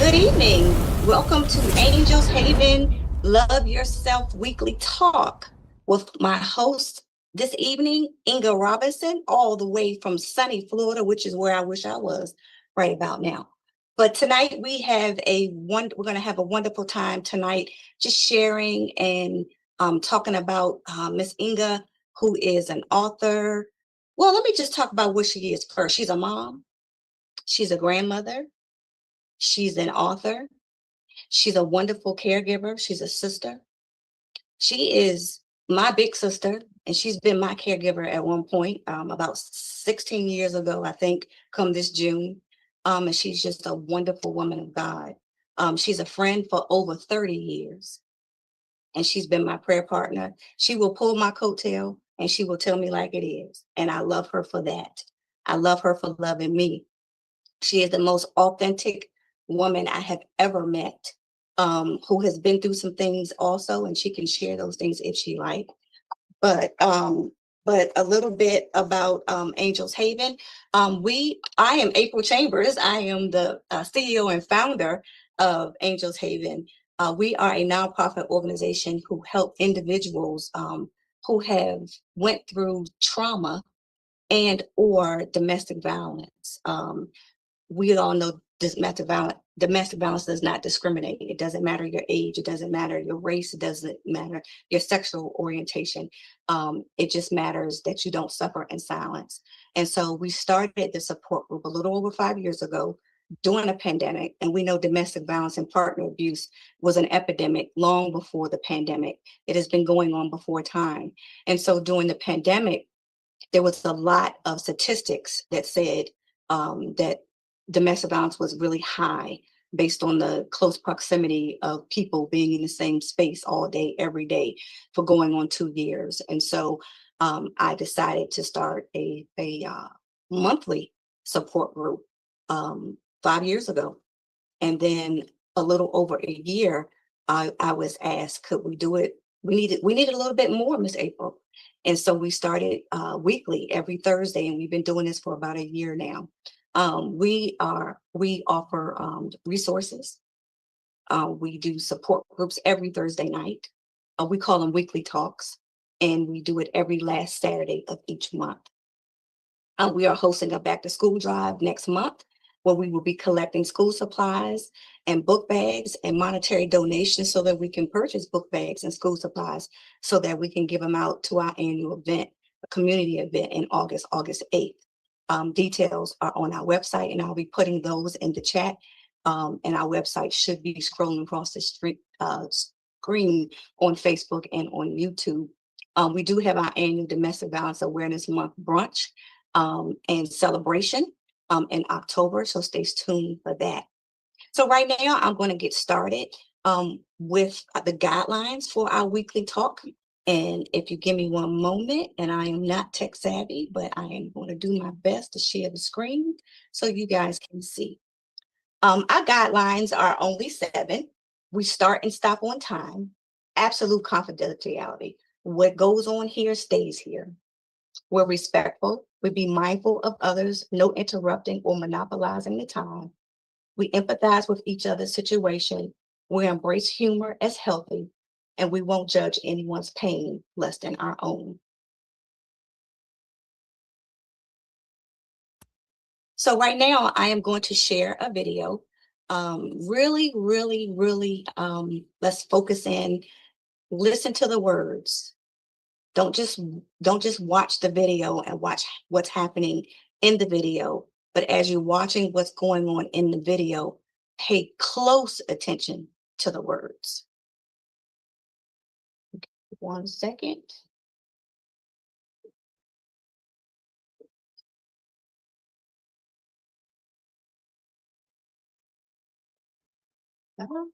Good evening. Welcome to Angels Haven Love Yourself Weekly Talk with my host this evening, Inga Robinson, all the way from sunny Florida, which is where I wish I was right about now. But tonight we're going to have a wonderful time tonight, just sharing and talking about Miss Inga, who is an author. Well, let me just talk about what she is first. She's a mom. She's a grandmother. She's an author. She's a wonderful caregiver. She's a sister. She is my big sister, and she's been my caregiver at one point, about 16 years ago, I think, come this June. And she's just a wonderful woman of God. She's a friend for over 30 years, and she's been my prayer partner. She will pull my coattail, and she will tell me like it is. And I love her for that. I love her for loving me. She is the most authentic woman I have ever met, who has been through some things also, and she can share those things if she like. But a little bit about Angels Haven. I am April Chambers. I am the CEO and founder of Angels Haven. We are a nonprofit organization who help individuals who have went through trauma and or domestic violence. We all know domestic violence does not discriminate. It doesn't matter your age, it doesn't matter your race, it doesn't matter your sexual orientation. It just matters that you don't suffer in silence. And so we started the support group a little over 5 years ago during a pandemic. And we know domestic violence and partner abuse was an epidemic long before the pandemic. It has been going on before time. And so during the pandemic, there was a lot of statistics that said that domestic violence was really high based on the close proximity of people being in the same space all day, every day for going on 2 years. And so I decided to start a monthly support group 5 years ago. And then a little over a year, I was asked, could we do it? We needed a little bit more, Miss April. And so we started weekly every Thursday, and we've been doing this for about a year now. We offer resources. We do support groups every Thursday night. We call them weekly talks, and we do it every last Saturday of each month. We are hosting a back to school drive next month where we will be collecting school supplies and book bags and monetary donations so that we can purchase book bags and school supplies so that we can give them out to our annual event, a community event in August 8th. Details are on our website, and I'll be putting those in the chat. And our website should be scrolling across the screen on Facebook and on YouTube. We do have our annual Domestic Violence Awareness Month brunch and celebration in October, so stay tuned for that. So right now, I'm going to get started with the guidelines for our weekly talk. And if you give me one moment, and I am not tech savvy, but I am going to do my best to share the screen so you guys can see. Our guidelines are only 7. We start and stop on time. Absolute confidentiality. What goes on here stays here. We're respectful. We be mindful of others, no interrupting or monopolizing the time. We empathize with each other's situation. We embrace humor as healthy, and we won't judge anyone's pain less than our own. So right now, I am going to share a video. Really, let's focus in, listen to the words. Don't just watch the video and watch what's happening in the video, but as you're watching what's going on in the video, pay close attention to the words. 1 second. Uh-huh.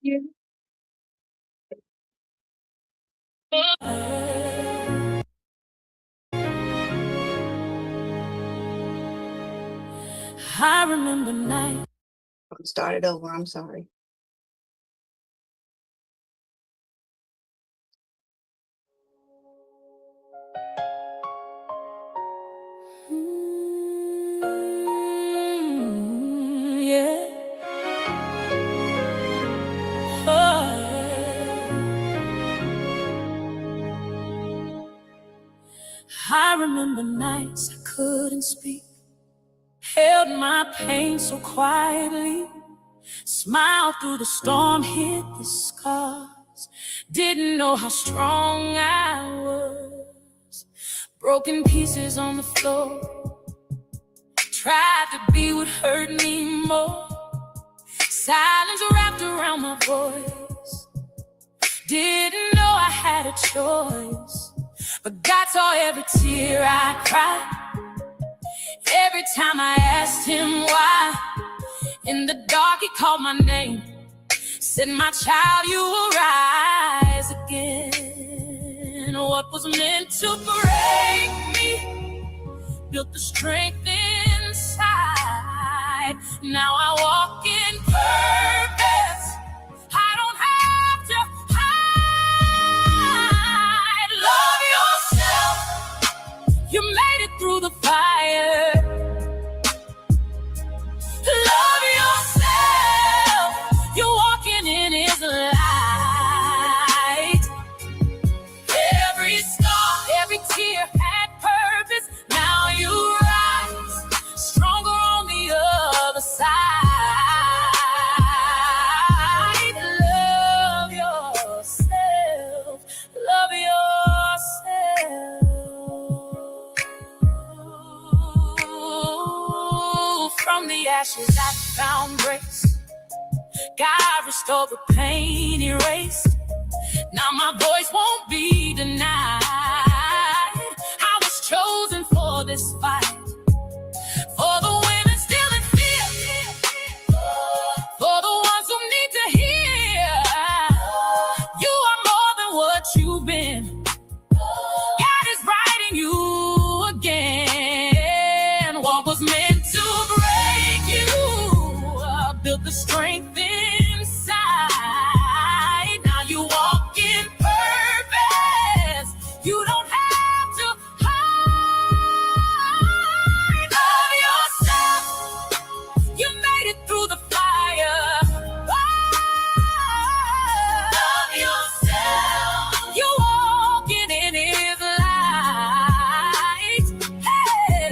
Yeah. I remember night. Start it over. I'm sorry. I remember nights I couldn't speak, held my pain so quietly, smiled through the storm, hid the scars, didn't know how strong I was. Broken pieces on the floor, tried to be what hurt me more. Silence wrapped around my voice, didn't know I had a choice. But God saw every tear I cried, every time I asked him why. In the dark he called my name, said, my child, you will rise again. What was meant to break me built the strength inside. Now I walk in purpose, I don't have to hide. Love yourself, you made it through the fire. Love yourself, you're walking in his light. Every scar, every tear had purpose. Now you rise, stronger on the other side. Love yourself, love yourself. From the ashes I found grace, God restored the pain erased. Now my voice won't be denied. I was chosen for this fight, for the women still in fear, for the ones who need to hear. You are more than what you've been. God is writing you again. What was meant to break you built the strength inside. Now you walk in purpose, you don't have to hide. Love yourself, you made it through the fire. Love yourself, you're walking in his light. Hey,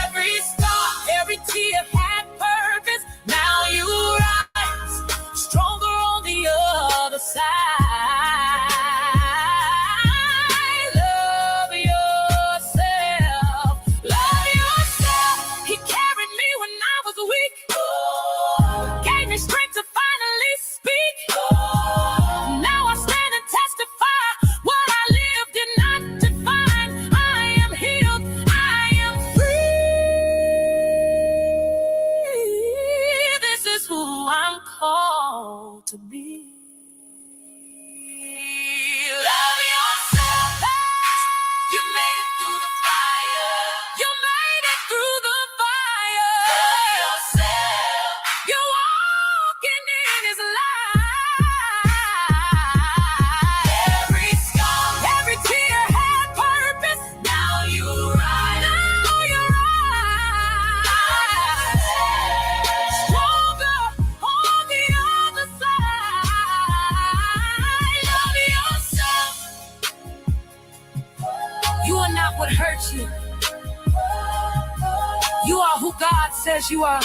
every scar, every tear had purpose. Now you rise, stronger on the other side. Love yourself, love yourself. He carried me when I was weak, gave me strength to finally speak. Now I stand and testify, what I lived did not define. I am healed, I am free. This is who I'm called to be. Love yourself, you made it through the fire. You made it through the fire. Love yourself, you're walking in his light. Every scar, every tear had purpose. Now you rise, now you rise, stronger on the other side. Love yourself, you are not what hurt you. You are who God says you are.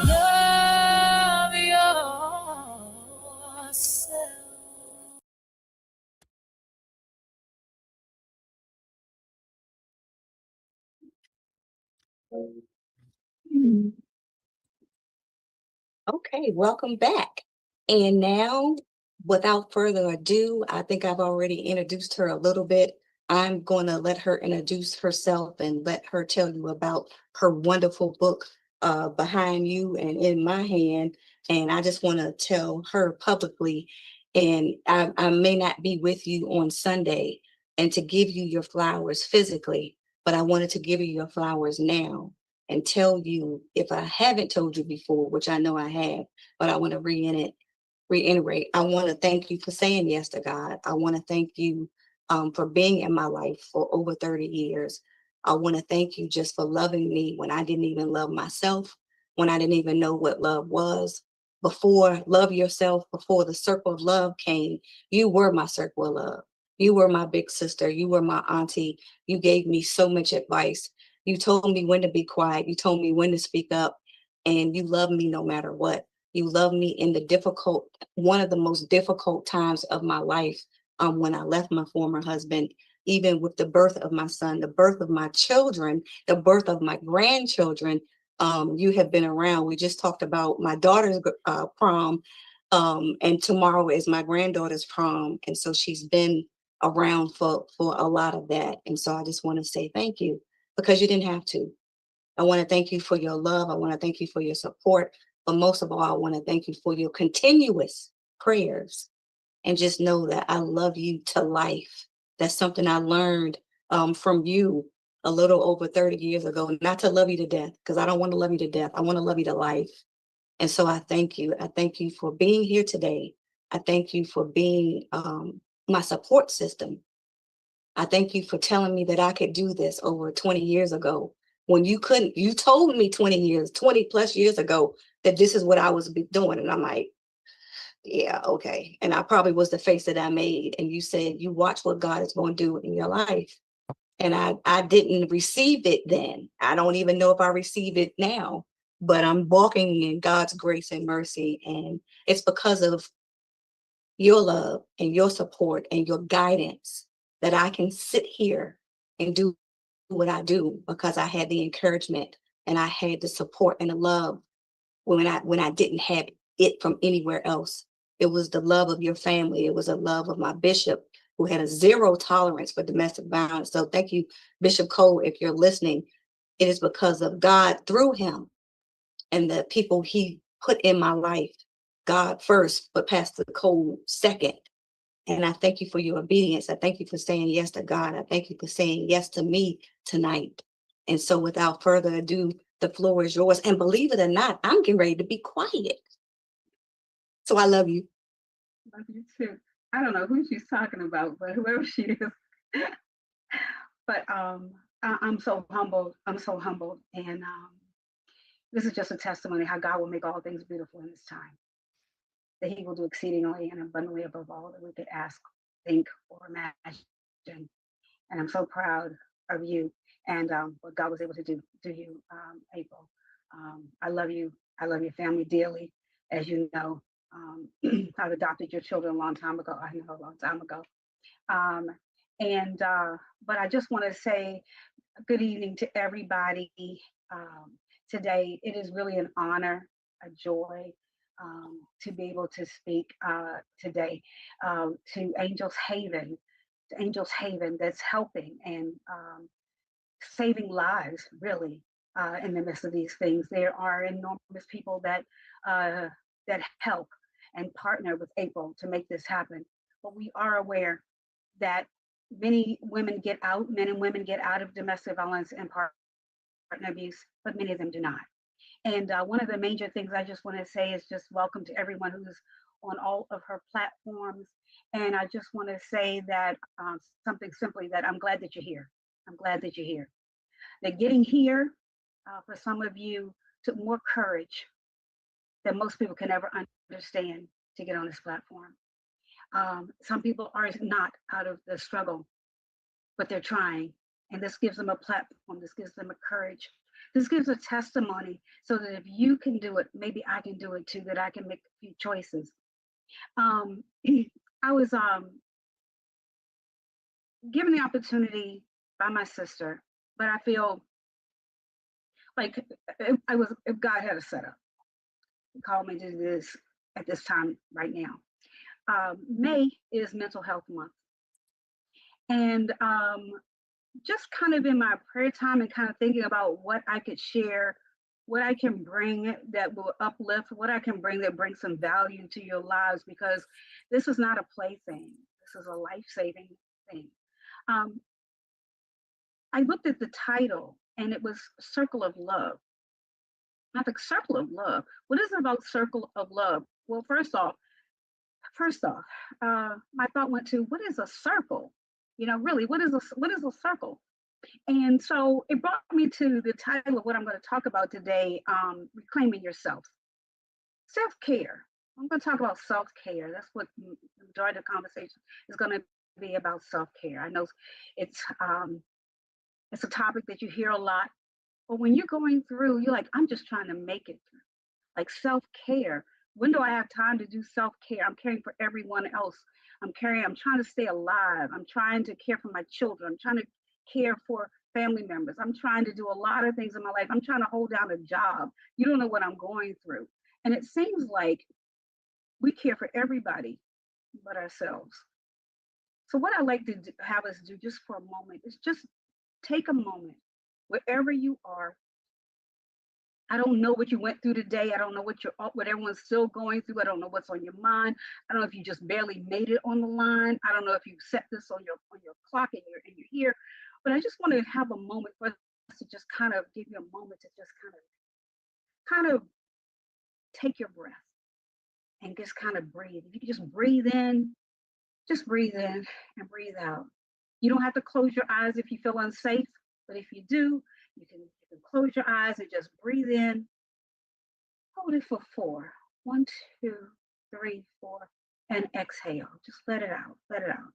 Love yourself. Okay, welcome back. And now, without further ado, I think I've already introduced her a little bit. I'm going to let her introduce herself and let her tell you about her wonderful book, Behind You and In My Hand. And I just want to tell her publicly, and I may not be with you on Sunday and to give you your flowers physically, but I wanted to give you your flowers now and tell you, if I haven't told you before, which I know I have, but I want to reiterate, I want to thank you for saying yes to God. I want to thank you for being in my life for over 30 years. I want to thank you just for loving me when I didn't even love myself, when I didn't even know what love was. Before love yourself, before the circle of love came, you were my circle of love. You were my big sister. You were my auntie. You gave me so much advice. You told me when to be quiet. You told me when to speak up. And you loved me no matter what. You loved me in the difficult, one of the most difficult times of my life, when I left my former husband, even with the birth of my son, the birth of my children, the birth of my grandchildren. You have been around. We just talked about my daughter's prom, and tomorrow is my granddaughter's prom. And so she's been around for a lot of that. And so I just want to say thank you, because you didn't have to. I want to thank you for your love. I want to thank you for your support. But most of all, I want to thank you for your continuous prayers. And just know that I love you to life. That's something I learned from you a little over 30 years ago. Not to love you to death, because I don't want to love you to death. I want to love you to life. And so I thank you. I thank you for being here today. I thank you for being my support system. I thank you for telling me that I could do this over 20 years ago when you couldn't. You told me 20 plus years ago that this is what I was doing. And I'm like, yeah, okay. And I probably was the face that I made. And you said, you watch what God is going to do in your life. And I didn't receive it then. I don't even know if I receive it now, but I'm walking in God's grace and mercy. And it's because of your love and your support and your guidance that I can sit here and do what I do, because I had the encouragement and I had the support and the love when I didn't have it from anywhere else. It was the love of your family. It was the love of my bishop, who had a zero tolerance for domestic violence. So thank you, Bishop Cole, if you're listening. It is because of God through him and the people he put in my life. God first, but Pastor Cole second. And I thank you for your obedience. I thank you for saying yes to God. I thank you for saying yes to me tonight. And so without further ado, the floor is yours. And believe it or not, I'm getting ready to be quiet. So I love you. Love you too. I don't know who she's talking about, but whoever she is. But I'm so humbled. I'm so humbled. And this is just a testimony how God will make all things beautiful in this time. That he will do exceedingly and abundantly above all that we could ask, think, or imagine. And I'm so proud of you and what God was able to do to you, April. I love you. I love your family dearly. As you know, I've adopted your children a long time ago. I know a long time ago. But I just want to say good evening to everybody today. It is really an honor, a joy to be able to speak today to Angels Haven that's helping and saving lives, really, in the midst of these things. There are enormous people that help and partner with April to make this happen. But we are aware that many women get out, men and women get out of domestic violence and partner abuse, but many of them do not. And one of the major things I just want to say is just welcome to everyone who's on all of her platforms. And I just want to say that something simply that I'm glad that you're here. I'm glad that you're here. That getting here for some of you took more courage than most people can ever understand to get on this platform. Some people are not out of the struggle, but they're trying. And this gives them a platform. This gives them a courage. This gives a testimony so that if you can do it, maybe I can do it too, that I can make a few choices. I was given the opportunity by my sister, but I feel like if God had a setup, he called me to do this at this time right now. May is Mental Health Month. And just kind of in my prayer time and kind of thinking about what I could share, what I can bring that will uplift, what I can bring that brings some value to your lives, because this is not a plaything. This is a life-saving thing. I looked at the title and it was Circle of Love. I think Circle of Love. What is it about Circle of Love? Well, first off, my thought went to, what is a circle? You know, really, what is a circle? And so it brought me to the title of what I'm going to talk about today, reclaiming yourself. Self-care. I'm going to talk about self-care. That's what the majority of the conversation is going to be about self-care. I know it's it's a topic that you hear a lot, but when you're going through, you're like, I'm just trying to make it through. Like self-care. When do I have time to do self-care? I'm caring for everyone else. I'm trying to stay alive. I'm trying to care for my children. I'm trying to care for family members. I'm trying to do a lot of things in my life. I'm trying to hold down a job. You don't know what I'm going through. And it seems like we care for everybody but ourselves. So what I like to have us do just for a moment is just take a moment wherever you are. I don't know what you went through today. I don't know what everyone's still going through. I don't know what's on your mind. I don't know if you just barely made it on the line. I don't know if you set this on your clock and you're here. But I just want to have a moment for us to just kind of give you a moment to just kind of take your breath and just kind of breathe. If you can just breathe in and breathe out. You don't have to close your eyes if you feel unsafe, but if you do, you can close your eyes and just breathe in. Hold it for 4. 1, 2, 3, 4, and exhale. Just let it out. Let it out.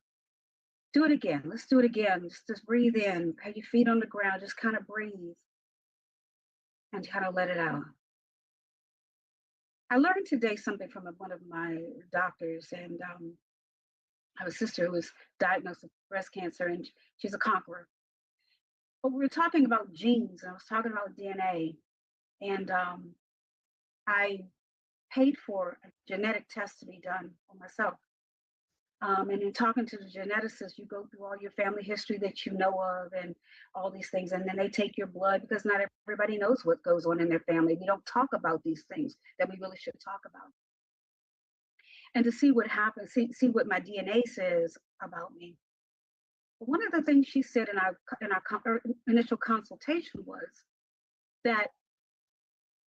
Do it again. Let's do it again. Just breathe in. Have your feet on the ground. Just kind of breathe and kind of let it out. I learned today something from one of my doctors, and I have a sister who was diagnosed with breast cancer, and she's a conqueror. But we were talking about genes, and I was talking about DNA, and I paid for a genetic test to be done for myself. And in talking to the geneticist, you go through all your family history that you know of and all these things. And then they take your blood because not everybody knows what goes on in their family. We don't talk about these things that we really should talk about. And to see what happens, see what my DNA says about me. One of the things she said in our initial consultation was that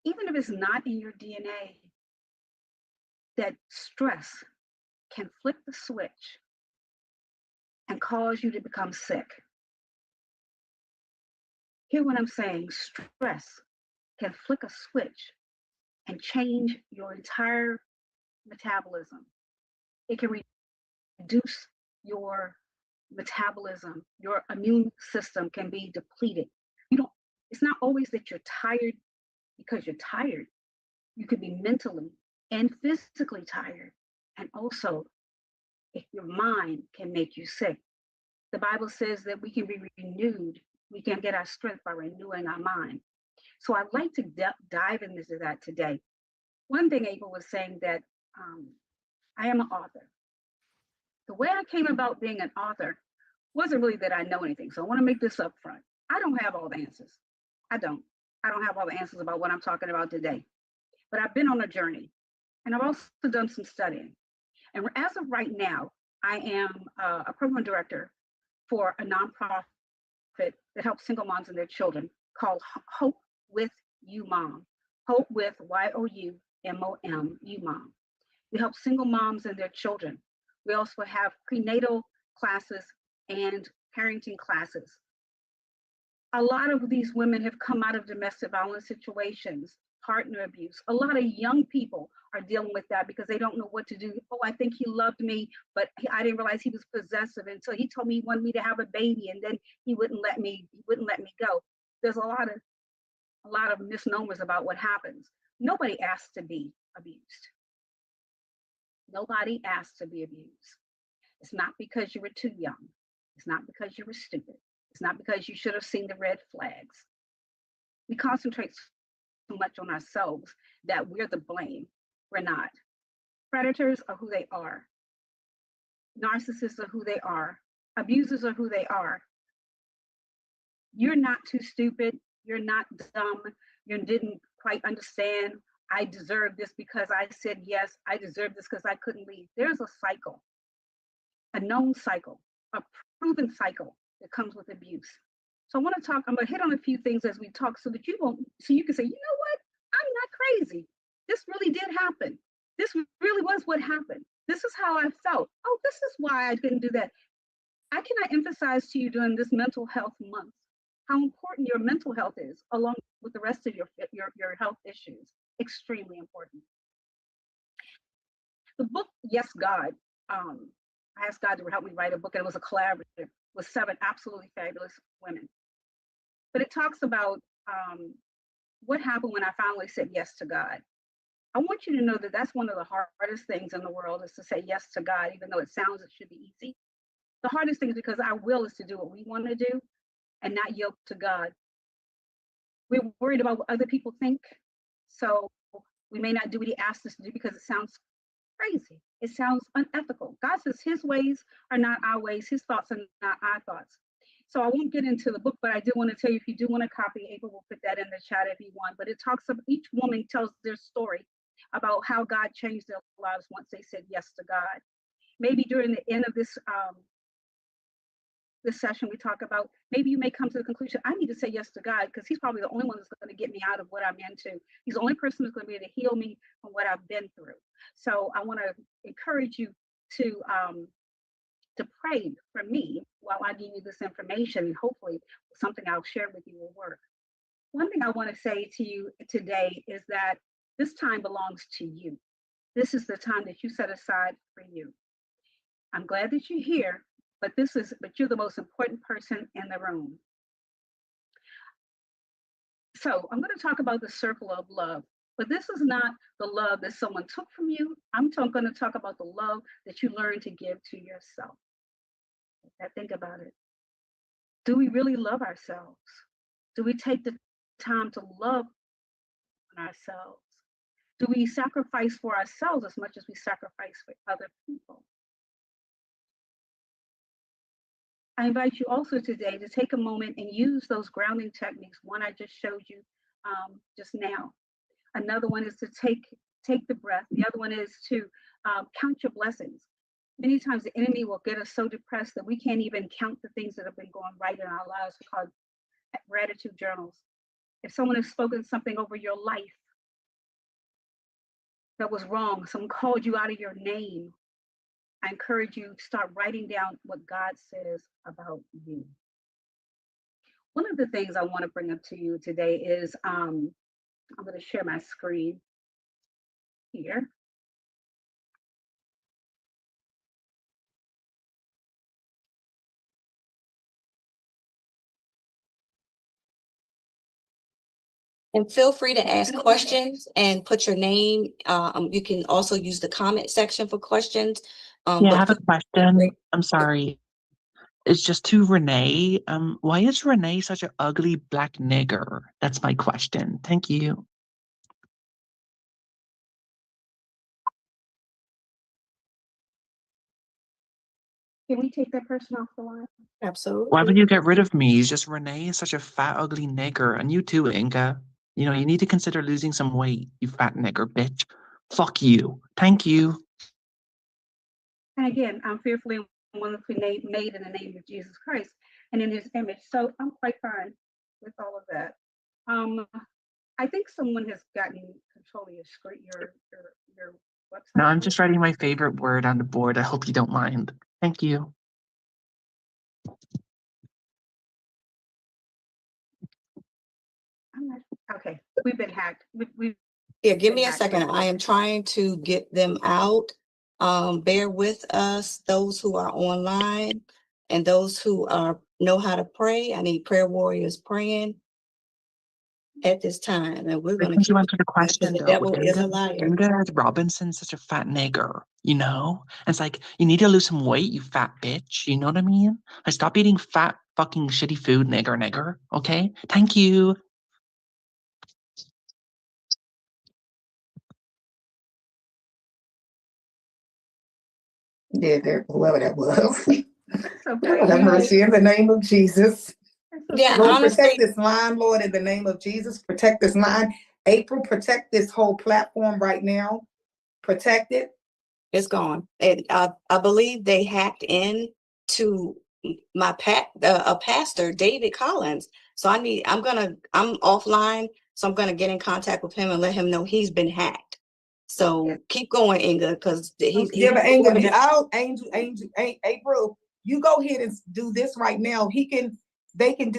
even if it's not in your DNA, that stress can flip the switch and cause you to become sick. Hear what I'm saying? Stress can flick a switch and change your entire metabolism. It can reduce your metabolism. Your immune system can be depleted. It's not always that you're tired because you're tired. You could be mentally and physically tired. And also, if your mind can make you sick. The Bible says that we can be renewed. We can get our strength by renewing our mind. So I'd like to dive into that today. One thing April was saying that I am an author. The way I came about being an author wasn't really that I know anything. So I want to make this up front. I don't have all the answers. I don't have all the answers about what I'm talking about today. But I've been on a journey, and I've also done some studying. And as of right now, I am a program director for a nonprofit that helps single moms and their children called Hope with You Mom. Hope with YOUMOM, You Mom. We help single moms and their children. We also have prenatal classes and parenting classes. A lot of these women have come out of domestic violence situations, partner abuse. A lot of young people are dealing with that because they don't know what to do. Oh, I think he loved me, but I didn't realize he was possessive until he told me he wanted me to have a baby, and then he wouldn't let me go. There's a lot of misnomers about what happens. Nobody asked to be abused. Nobody asked to be abused. It's not because you were too young. It's not because you were stupid. It's not because you should have seen the red flags. We concentrate so much on ourselves that we're the blame. We're not. Predators are who they are. Narcissists are who they are. Abusers are who they are. You're not too stupid. You're not dumb. You didn't quite understand. I deserve this because I said yes. I deserve this because I couldn't leave. There's a cycle, a known cycle, a proven cycle that comes with abuse. So I'm going to hit on a few things as we talk so that you can say, you know what? I'm not crazy. This really did happen. This really was what happened. This is how I felt. Oh, this is why I didn't do that. I cannot emphasize to you during this mental health month how important your mental health is along with the rest of your health issues. Extremely important. The book, Yes, God, I asked God to help me write a book, and it was a collaborative with 7 absolutely fabulous women. But it talks about what happened when I finally said yes to God. I want you to know that that's one of the hardest things in the world, is to say yes to God, even though it should be easy. The hardest thing is because our will is to do what we want to do and not yield to God. We're worried about what other people think. So we may not do what he asked us to do because it sounds crazy. It sounds unethical. God says his ways are not our ways. His thoughts are not our thoughts. So I won't get into the book, but I do want to tell you, if you do want a copy, April will put that in the chat if you want. But it talks of each woman tells their story about how God changed their lives once they said yes to God. Maybe during the end of this session, we talk about, maybe you may come to the conclusion, I need to say yes to God, because he's probably the only one that's going to get me out of what I'm into. He's the only person who's going to be able to heal me from what I've been through. So I want to encourage you to pray for me while I give you this information, and hopefully something I'll share with you will work. One thing I want to say to you today is that this time belongs to you. This is the time that you set aside for you. I'm glad that you're here, but you're the most important person in the room. So I'm going to talk about the circle of love, but this is not the love that someone took from you. I'm going to talk about the love that you learn to give to yourself. Think about it. Do we really love ourselves? Do we take the time to love ourselves? Do we sacrifice for ourselves as much as we sacrifice for other people? I invite you also today to take a moment and use those grounding techniques. One I just showed you just now. Another one is to take the breath. The other one is to count your blessings. Many times the enemy will get us so depressed that we can't even count the things that have been going right in our lives. They're called gratitude journals. If someone has spoken something over your life that was wrong, someone called you out of your name, I encourage you to start writing down what God says about you. One of the things I want to bring up to you today is, I'm going to share my screen here. And feel free to ask questions and put your name. You can also use the comment section for questions. Yeah, I have a question. I'm sorry. It's just to Renee. Why is Renee such an ugly black nigger? That's my question. Thank you. Can we take that person off the line? Absolutely. Why would you get rid of me? It's just Renee is such a fat, ugly nigger. And you too, Inga. You know, you need to consider losing some weight, you fat nigger bitch. Fuck you. Thank you. And again, I'm fearfully and wonderfully made in the name of Jesus Christ and in his image. So I'm quite fine with all of that. I think someone has gotten control of your screen, your website. No, I'm just writing my favorite word on the board. I hope you don't mind. Thank you. Okay, we've been hacked. Yeah, give me a second. I am trying to get them out. Bear with us, those who are online and those who know how to pray. I need prayer warriors praying at this time, and we're going to Thank you keep answer the question. the devil is a liar. Inga Robinson's such a fat nigger, you know? And it's like, you need to lose some weight, you fat bitch. You know what I mean? Like, stop eating fat, fucking shitty food, nigger. Okay? Thank you. Yeah, whoever that was. Okay. Have mercy in the name of Jesus. Yeah, Lord, honestly, protect this line, Lord, in the name of Jesus. Protect this line. April, protect this whole platform right now. Protect it. it's gone. And I believe they hacked in to my pastor, David Collins. So I'm offline. So I'm gonna get in contact with him and let him know he's been hacked. So keep going, Inga, because he's April, you go ahead and do this right now. They can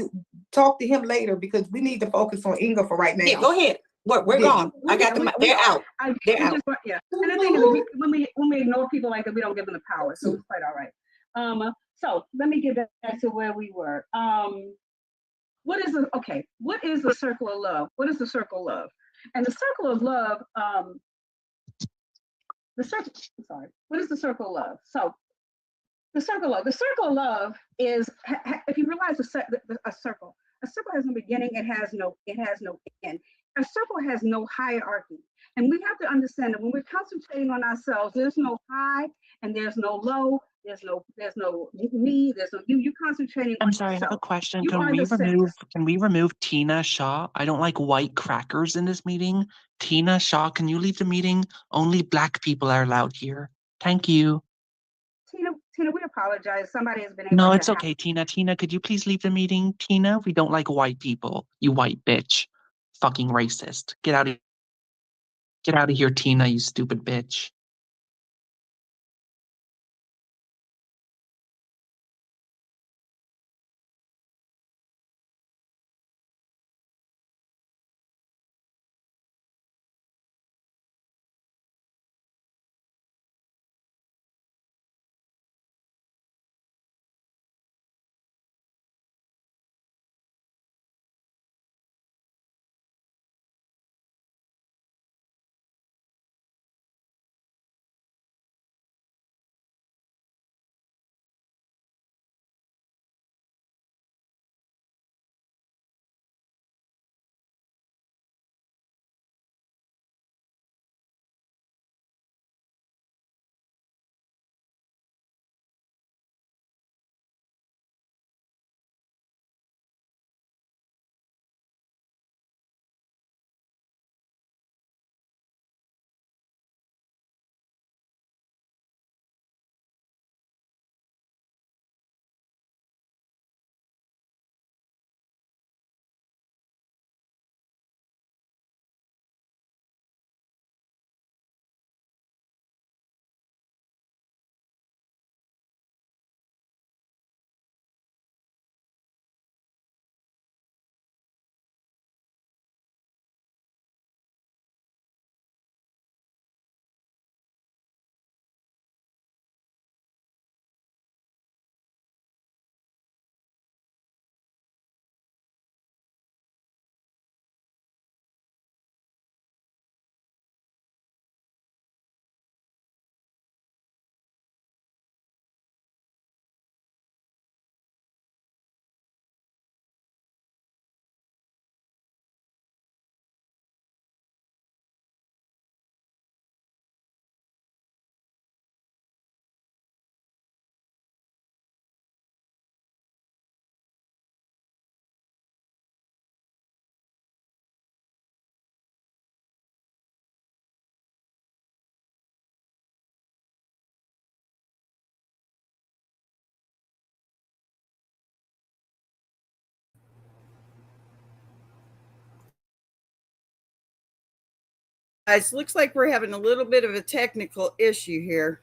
talk to him later because we need to focus on Inga for right now. Yeah, go ahead. We're Yeah. gone. I got them. They're out. They're out. Yeah. And the thing is, when we ignore people like that, we don't give them the power. So it's quite all right. So let me get back to where we were. What is the circle of love? What is the circle of love? And the circle of love, what is the circle of love? So the circle of love is, if you realize a circle has no beginning, it has no end. A circle has no hierarchy. And we have to understand that when we're concentrating on ourselves, there's no high and there's no low, there's no me, there's no you. You're concentrating I'm on sorry, I have a yourself. question. You Can are we the center. remove Tina Shaw? I don't like white crackers in this meeting. Tina Shaw, can you leave the meeting? Only black people are allowed here. Thank you. Tina, we apologize. Somebody has been able No, to it's okay, Tina. Tina, could you please leave the meeting? Tina, we don't like white people. You white bitch. Fucking racist. Get out of here, Tina, you stupid bitch. Guys, looks like we're having a little bit of a technical issue here.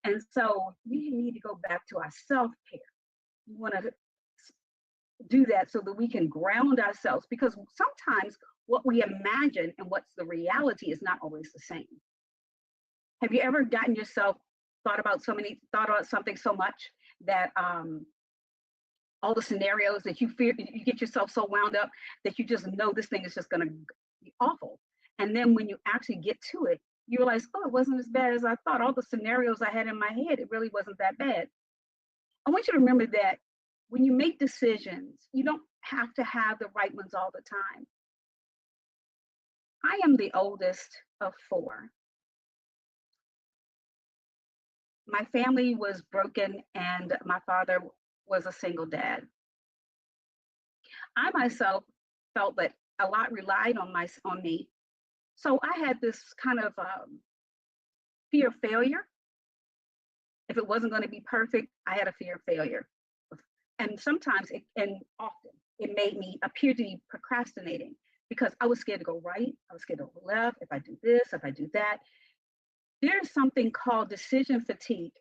And so we need to go back to our self-care. We want to do that so that we can ground ourselves, because sometimes what we imagine and what's the reality is not always the same. Have you ever gotten yourself thought about something so much that all the scenarios that you fear, you get yourself so wound up that you just know this thing is just going to be awful. And then when you actually get to it, you realize, oh, it wasn't as bad as I thought. All the scenarios I had in my head, it really wasn't that bad. I want you to remember that when you make decisions, you don't have to have the right ones all the time. I am the oldest of 4. My family was broken and my father was a single dad. I myself felt that a lot relied on me. So I had this kind of fear of failure. If it wasn't going to be perfect, I had a fear of failure. And sometimes, and often, it made me appear to be procrastinating because I was scared to go right. I was scared to go left. If I do this, if I do that. There's something called decision fatigue.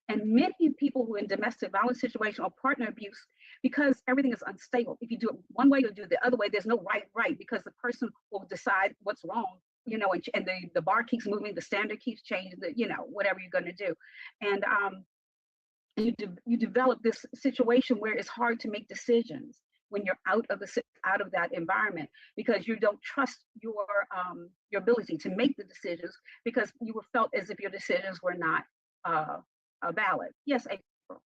And many people who are in domestic violence situation or partner abuse, because everything is unstable. If you do it one way, you'll do it the other way. There's no right, because the person will decide what's wrong, and the bar keeps moving, the standard keeps changing, whatever you're going to do. And you develop this situation where it's hard to make decisions when you're out of that environment, because you don't trust your ability to make the decisions, because you were felt as if your decisions were not valid. Yes, April.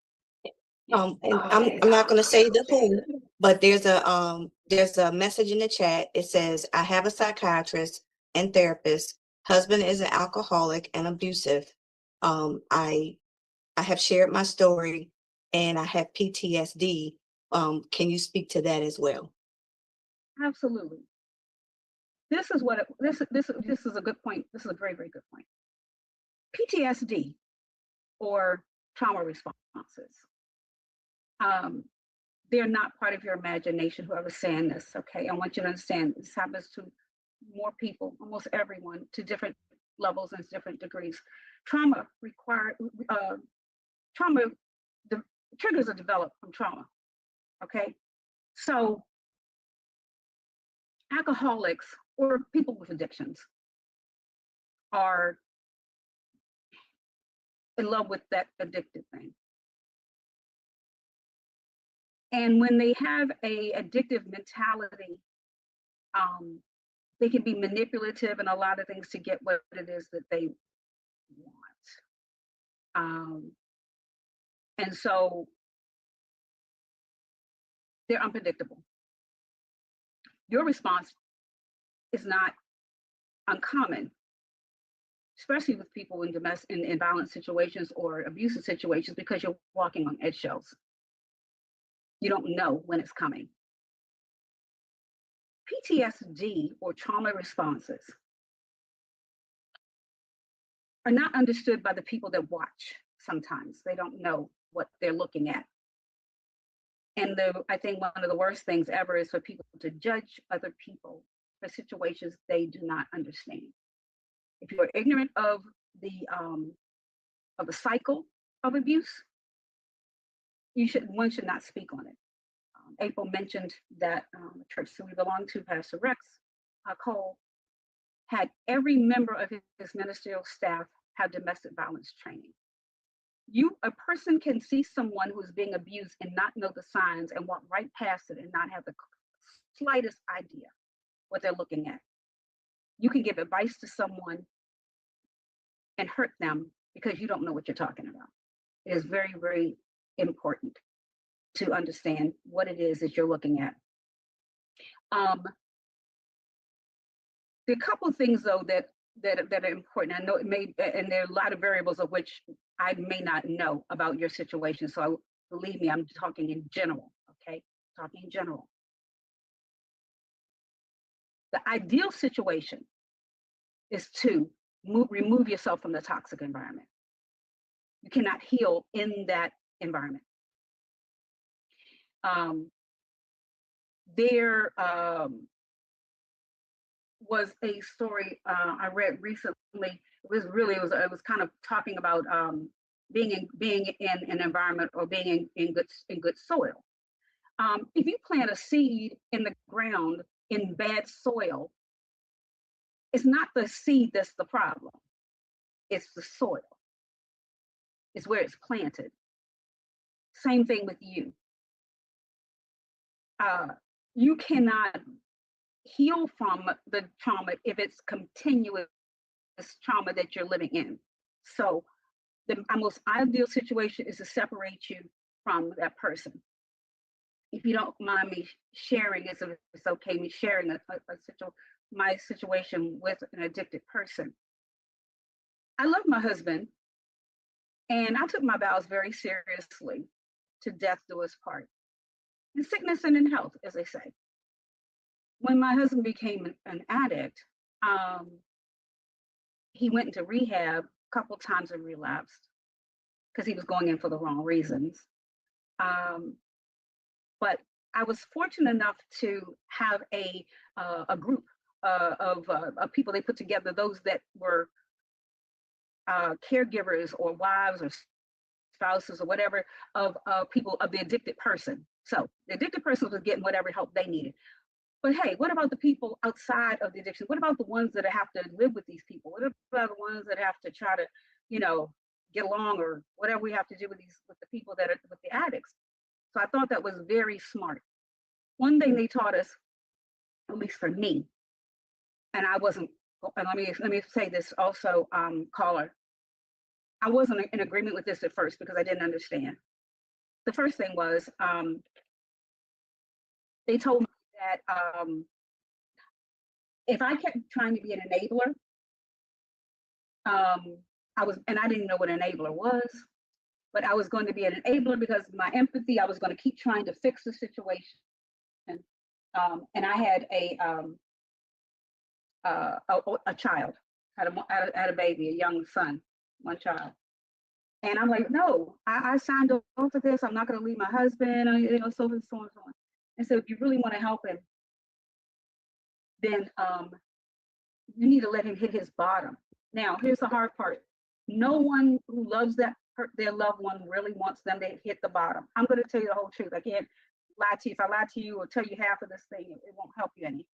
And I'm not going to say the who, but there's a message in the chat. It says, I have a psychiatrist and therapist. Husband is an alcoholic and abusive. I have shared my story and I have PTSD. Can you speak to that as well? Absolutely. This is a good point. This is a very, very good point. PTSD, or trauma responses, they're not part of your imagination, whoever's saying this, okay? I want you to understand this happens to more people, almost everyone, to different levels and different degrees. The triggers are developed from trauma, okay? So alcoholics or people with addictions are in love with that addictive thing. And when they have a addictive mentality, they can be manipulative and a lot of things to get what it is that they want. And so they're unpredictable. Your response is not uncommon, especially with people in violent situations or abusive situations, because you're walking on eggshells. You don't know when it's coming. PTSD, or trauma responses, are not understood by the people that watch. Sometimes they don't know what they're looking at. And I think one of the worst things ever is for people to judge other people for situations they do not understand. If you are ignorant of the cycle of abuse, one should not speak on it. April mentioned that the church that we belong to, Pastor Rex Cole, had every member of his ministerial staff have domestic violence training. A person can see someone who's being abused and not know the signs and walk right past it and not have the slightest idea what they're looking at. You can give advice to someone and hurt them because you don't know what you're talking about. It is very, very important to understand what it is that you're looking at. There are a couple of things though that are important. I know it may, and there are a lot of variables of which I may not know about your situation. So believe me, I'm talking in general, okay? Talking in general. The ideal situation is to remove yourself from the toxic environment. You cannot heal in that environment. There was a story I read recently. It was kind of talking about being in an environment or being in good soil. If you plant a seed in the ground in bad soil, it's not the seed that's the problem. It's the soil. It's where it's planted. Same thing with you. You cannot heal from the trauma if it's continuous trauma that you're living in. So the most ideal situation is to separate you from that person. If you don't mind me sharing, it's okay me sharing my situation with an addicted person. I love my husband, and I took my vows very seriously, to death do us part, in sickness and in health, as they say. When my husband became an addict, he went into rehab a couple times and relapsed because he was going in for the wrong reasons. But I was fortunate enough to have a group of people they put together, those that were caregivers or wives or spouses or whatever of people of the addicted person. So the addicted person was getting whatever help they needed. But hey, what about the people outside of the addiction? What about the ones that have to live with these people? What about the ones that have to try to, get along, or whatever we have to do with the people that are with the addicts? So I thought that was very smart. One thing they taught us, at least for me, and I wasn't, and let me say this also, caller, I wasn't in agreement with this at first because I didn't understand. The first thing was, they told me that if I kept trying to be an enabler, I didn't know what an enabler was, but I was going to be an enabler because my empathy, I was going to keep trying to fix the situation. And I had a child, had a baby, a young son, one child. And I'm like, no, I signed off for this. I'm not going to leave my husband, so and so and so on. And so if you really want to help him, then you need to let him hit his bottom. Now, here's the hard part. No one who loves their loved one really wants them to hit the bottom. I'm going to tell you the whole truth. I can't lie to you. If I lie to you or tell you half of this thing, it won't help you any.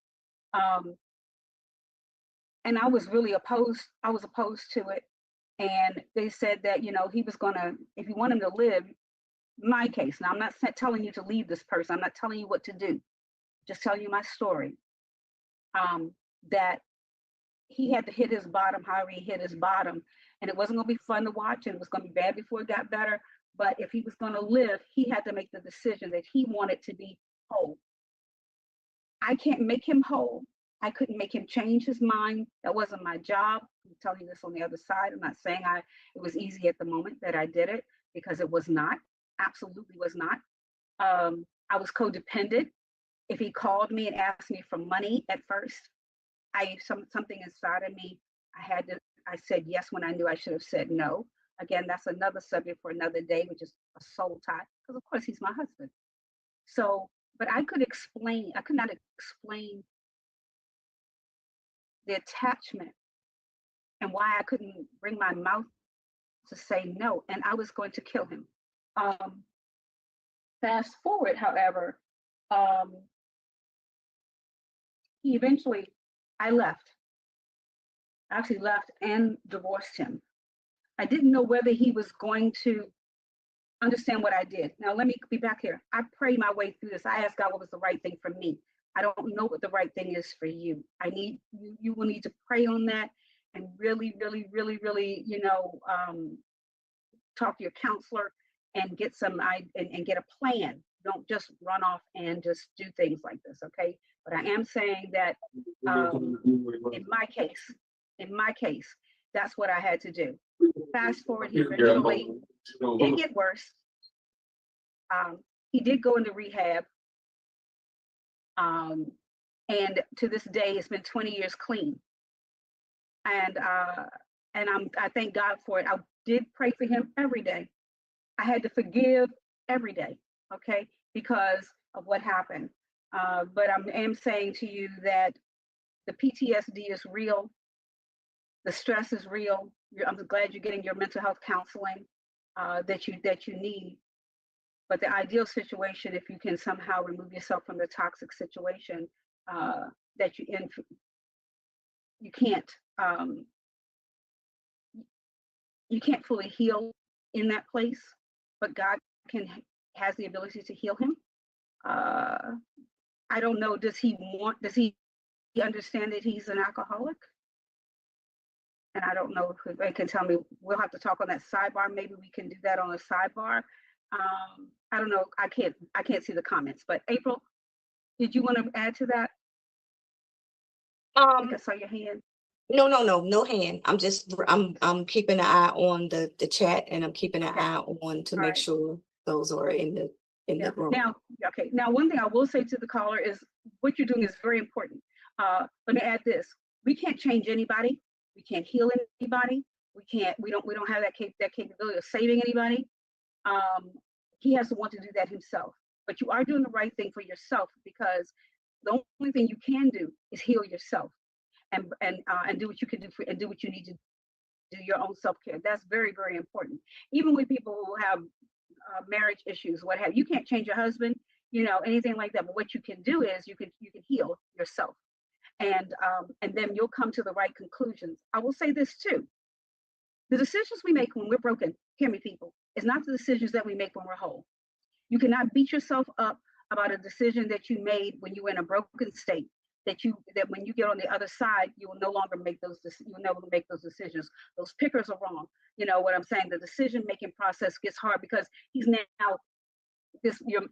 And I was really opposed. I was opposed to it. And they said that, he was going to, if you want him to live, my case. Now, I'm not telling you to leave this person. I'm not telling you what to do. Just telling you my story. That he had to hit his bottom, however he hit his bottom. And it wasn't going to be fun to watch, and it was going to be bad before it got better. But if he was going to live, he had to make the decision that he wanted to be whole. I can't make him whole. I couldn't make him change his mind. That wasn't my job. I'm telling you this on the other side. I'm not saying it was easy at the moment that I did it, because it was not. Absolutely was not. I was codependent. If he called me and asked me for money at first, something inside of me, I said yes when I knew I should have said no. Again, that's another subject for another day, which is a soul tie, because of course he's my husband. So, but I could not explain the attachment and why I couldn't bring my mouth to say no, and I was going to kill him. Fast forward, however, I left. I actually left and divorced him. I didn't know whether he was going to understand what I did. Now, let me be back here. I prayed my way through this. I asked God what was the right thing for me. I don't know what the right thing is for you. You will need to pray on that and really, really, really, really, talk to your counselor and get and get a plan. Don't just run off and just do things like this, okay? But I am saying that in my case, that's what I had to do. Fast forward, he eventually did get worse. He did go into rehab. And to this day, it's been 20 years clean. And I thank God for it. I did pray for him every day. I had to forgive every day, okay, because of what happened. But I am saying to you that the PTSD is real. The stress is real. I'm glad you're getting your mental health counseling. that you need. But the ideal situation, if you can somehow remove yourself from the toxic situation that you in, you can't um, you can't fully heal in that place, but God can has the ability to heal him. I don't know. Does he understand that he's an alcoholic? And I don't know if they can tell me. We'll have to talk on that sidebar. Maybe we can do that on a sidebar. I don't know. I can't see the comments. But April, did you want to add to that? I think I saw your hand. No hand. I'm keeping an eye on the chat, and I'm keeping an Okay. eye on to All make right. sure those are in the Yeah. room. Now, one thing I will say to the caller is what you're doing is very important. Let me add this: we can't change anybody. We can't heal anybody. We don't have that capability of saving anybody. He has to want to do that himself. But you are doing the right thing for yourself, because the only thing you can do is heal yourself and do what you can do and do what you need to do, your own self-care. That's very, very important. Even with people who have marriage issues, what have you, can't change your husband, anything like that. But what you can do is you can heal yourself, and then you'll come to the right conclusions. I will say this too: the decisions we make when we're broken, hear me, people, is not the decisions that we make when we're whole. You cannot beat yourself up about a decision that you made when you were in a broken state. That when you get on the other side, you will no longer make those. You will never make those decisions. Those pickers are wrong. You know what I'm saying? The decision making process gets hard because he's now this the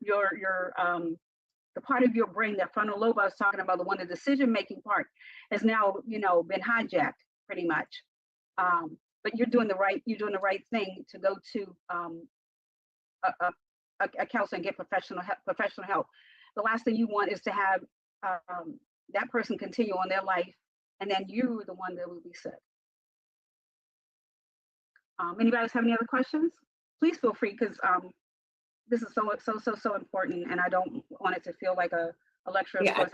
part of your brain, that frontal lobe I was talking about, the decision making part, has now been hijacked pretty much. But you're doing the right thing to go to a counselor and get professional help. The last thing you want is to have that person continue on their life, and then you're the one that will be sick. Anybody else have any other questions? Please feel free, because this is so important, and I don't want it to feel like a lecture. Of Yeah, course,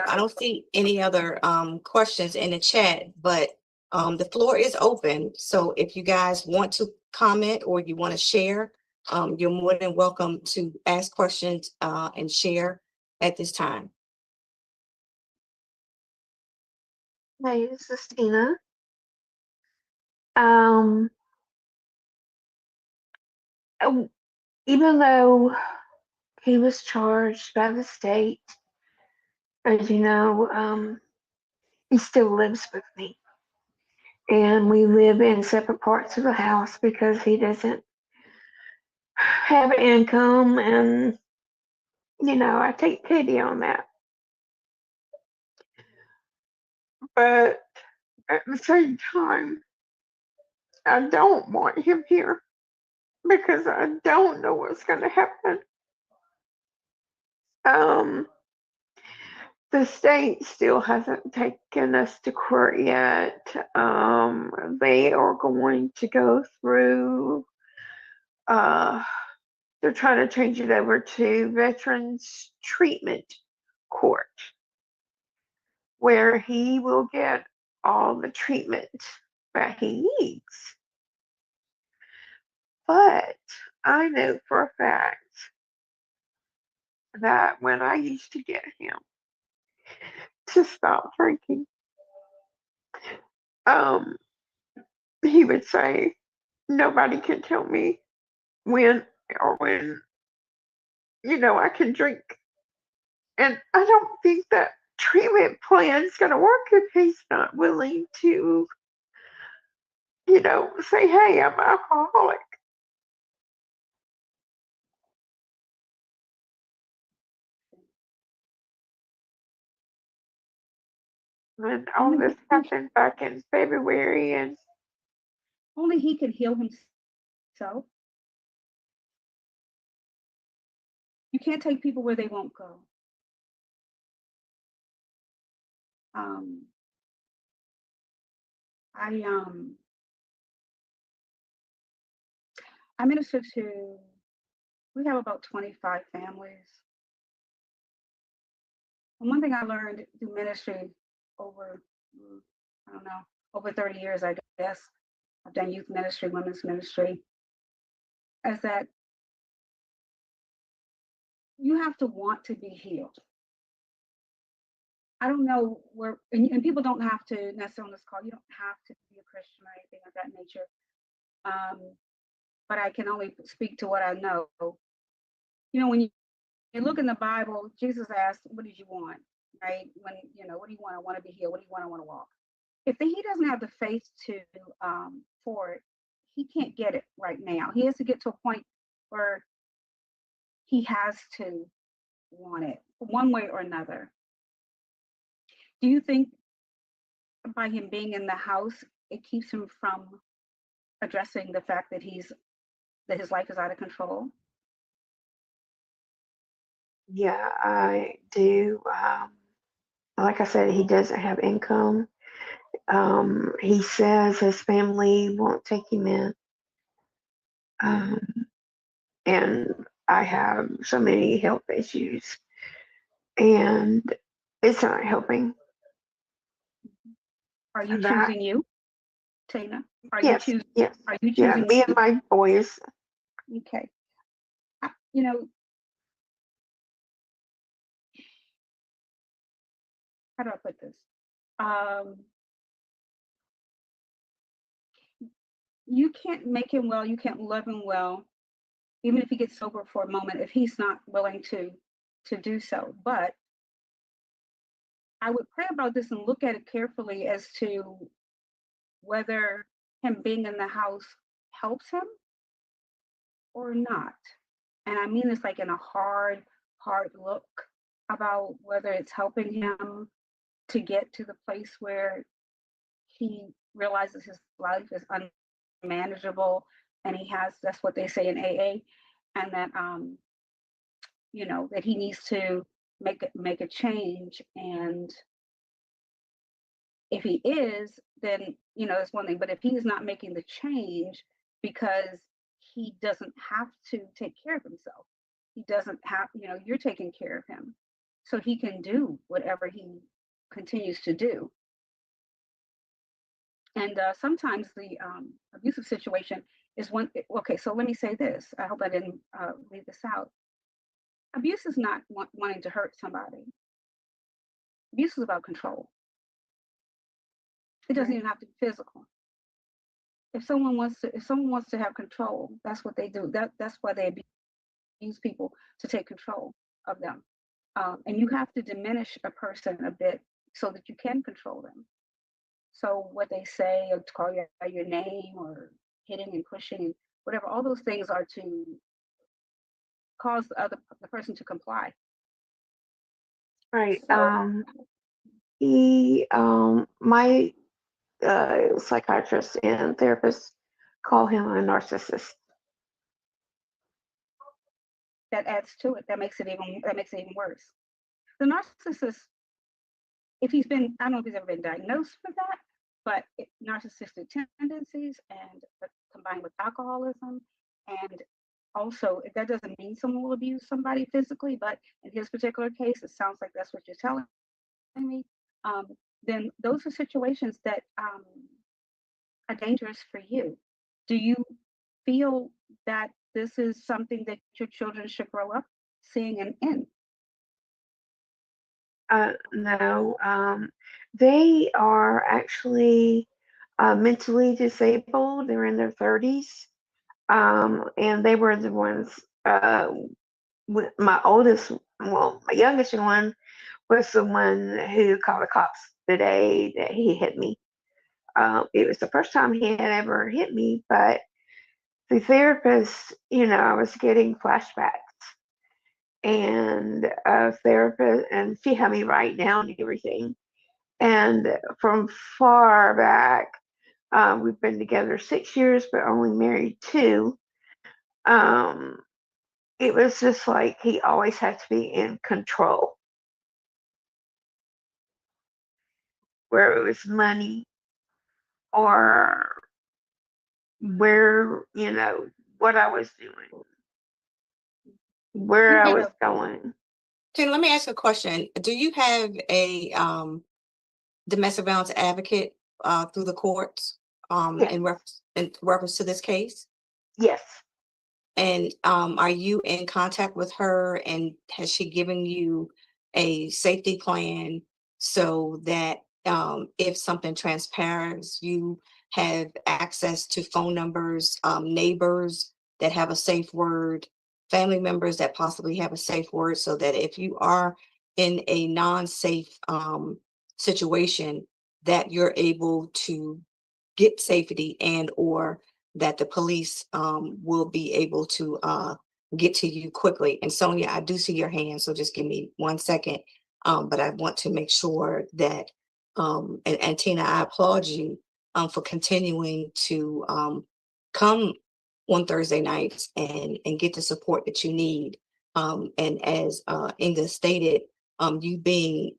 I don't see any other questions in the chat, but the floor is open. So if you guys want to comment or you want to share, you're more than welcome to ask questions and share at this time. Hey, this is Tina. Um, Even though he was charged by the state, as you know, he still lives with me. And we live in separate parts of the house because he doesn't have an income, and I take pity on that. But at the same time, I don't want him here because I don't know what's going to happen. The state still hasn't taken us to court yet. They are going to go through, they're trying to change it over to Veterans Treatment Court, where he will get all the treatment that he needs. But I know for a fact that when I used to get him to stop drinking, he would say, nobody can tell me when I can drink. And I don't think that treatment plan is going to work if he's not willing to, say, hey, I'm alcoholic. And all this happened back in February, and only he can heal himself. You can't take people where they won't go. I minister to, we have about 25 families. And one thing I learned through ministry over, I don't know, over 30 years, I guess. I've done youth ministry, women's ministry. is that you have to want to be healed. I don't know where, and people don't have to necessarily on this call, you don't have to be a Christian or anything of that nature. But I can only speak to what I know. You know, when you look in the Bible, Jesus asked, what did you want? Right? When, you know, what do you want? I want to be healed. What do you want? I want to walk. If he doesn't have the faith to for it, he can't get it right now. He has to get to a point where he has to want it one way or another. Do you think by him being in the house, it keeps him from addressing the fact that his life is out of control? Yeah, I do. Like I said, he doesn't have income. He says his family won't take him in. And I have so many health issues, and it's not helping. Are you That, choosing you, Tina? Are you yes, choosing? yes, Are you yeah, choosing? me and my boys. Okay. You know, how do I put this? You can't make him well. You can't love him well, even if he gets sober for a moment, if he's not willing to do so. But I would pray about this and look at it carefully as to whether him being in the house helps him or not. And I mean this like in a hard look about whether it's helping him to get to the place where he realizes his life is unmanageable, and that's what they say in AA, and that you know, that he needs to make a change. And if he is, then, you know, it's one thing. But if he's not making the change because he doesn't have to take care of himself, he doesn't have, you know, you're taking care of him, so he can do whatever he continues to do. And sometimes the abusive situation is one. Okay, so let me say this. I hope I didn't leave this out. Abuse is not wanting to hurt somebody. Abuse is about control. It doesn't Right. even have to be physical. If someone wants to have control, that's what they do. That's why they abuse people, to take control of them. And you have to diminish a person a bit so that you can control them. So what they say, or to call you by your name, or hitting and pushing and whatever, all those things are to cause the person to comply. Right. So My psychiatrist and therapist call him a narcissist. that adds to it. That makes it even worse. The narcissist, if he's been, I don't know if he's ever been diagnosed with that, but narcissistic tendencies, and combined with alcoholism, and also that doesn't mean someone will abuse somebody physically, but in his particular case, it sounds like that's what you're telling me. Then those are situations that are dangerous for you. Do you feel that this is something that your children should grow up seeing and in? No, they are actually mentally disabled. They're in their 30s. And they were the ones, my youngest one was the one who called the cops the day that he hit me. It was the first time he had ever hit me, but the therapist, you know, I was getting flashbacks, and a therapist, and she had me write down everything. And from far back, we've been together 6 years, but only married 2. It was just like he always had to be in control, where it was money or where, you know, what I was doing, where I was going. Tina, let me ask you a question. Do you have a domestic violence advocate through the courts Yes. in reference to this case? Yes. And are you in contact with her, and has she given you a safety plan so that if something transpires, you have access to phone numbers, neighbors that have a safe word, family members that possibly have a safe word, so that if you are in a non-safe situation, that you're able to get safety, and or that the police will be able to get to you quickly. And Sonia, I do see your hand, so just give me 1 second. But I want to make sure that, and Tina, I applaud you for continuing to come on Thursday nights and get the support that you need. And as Inga stated, you being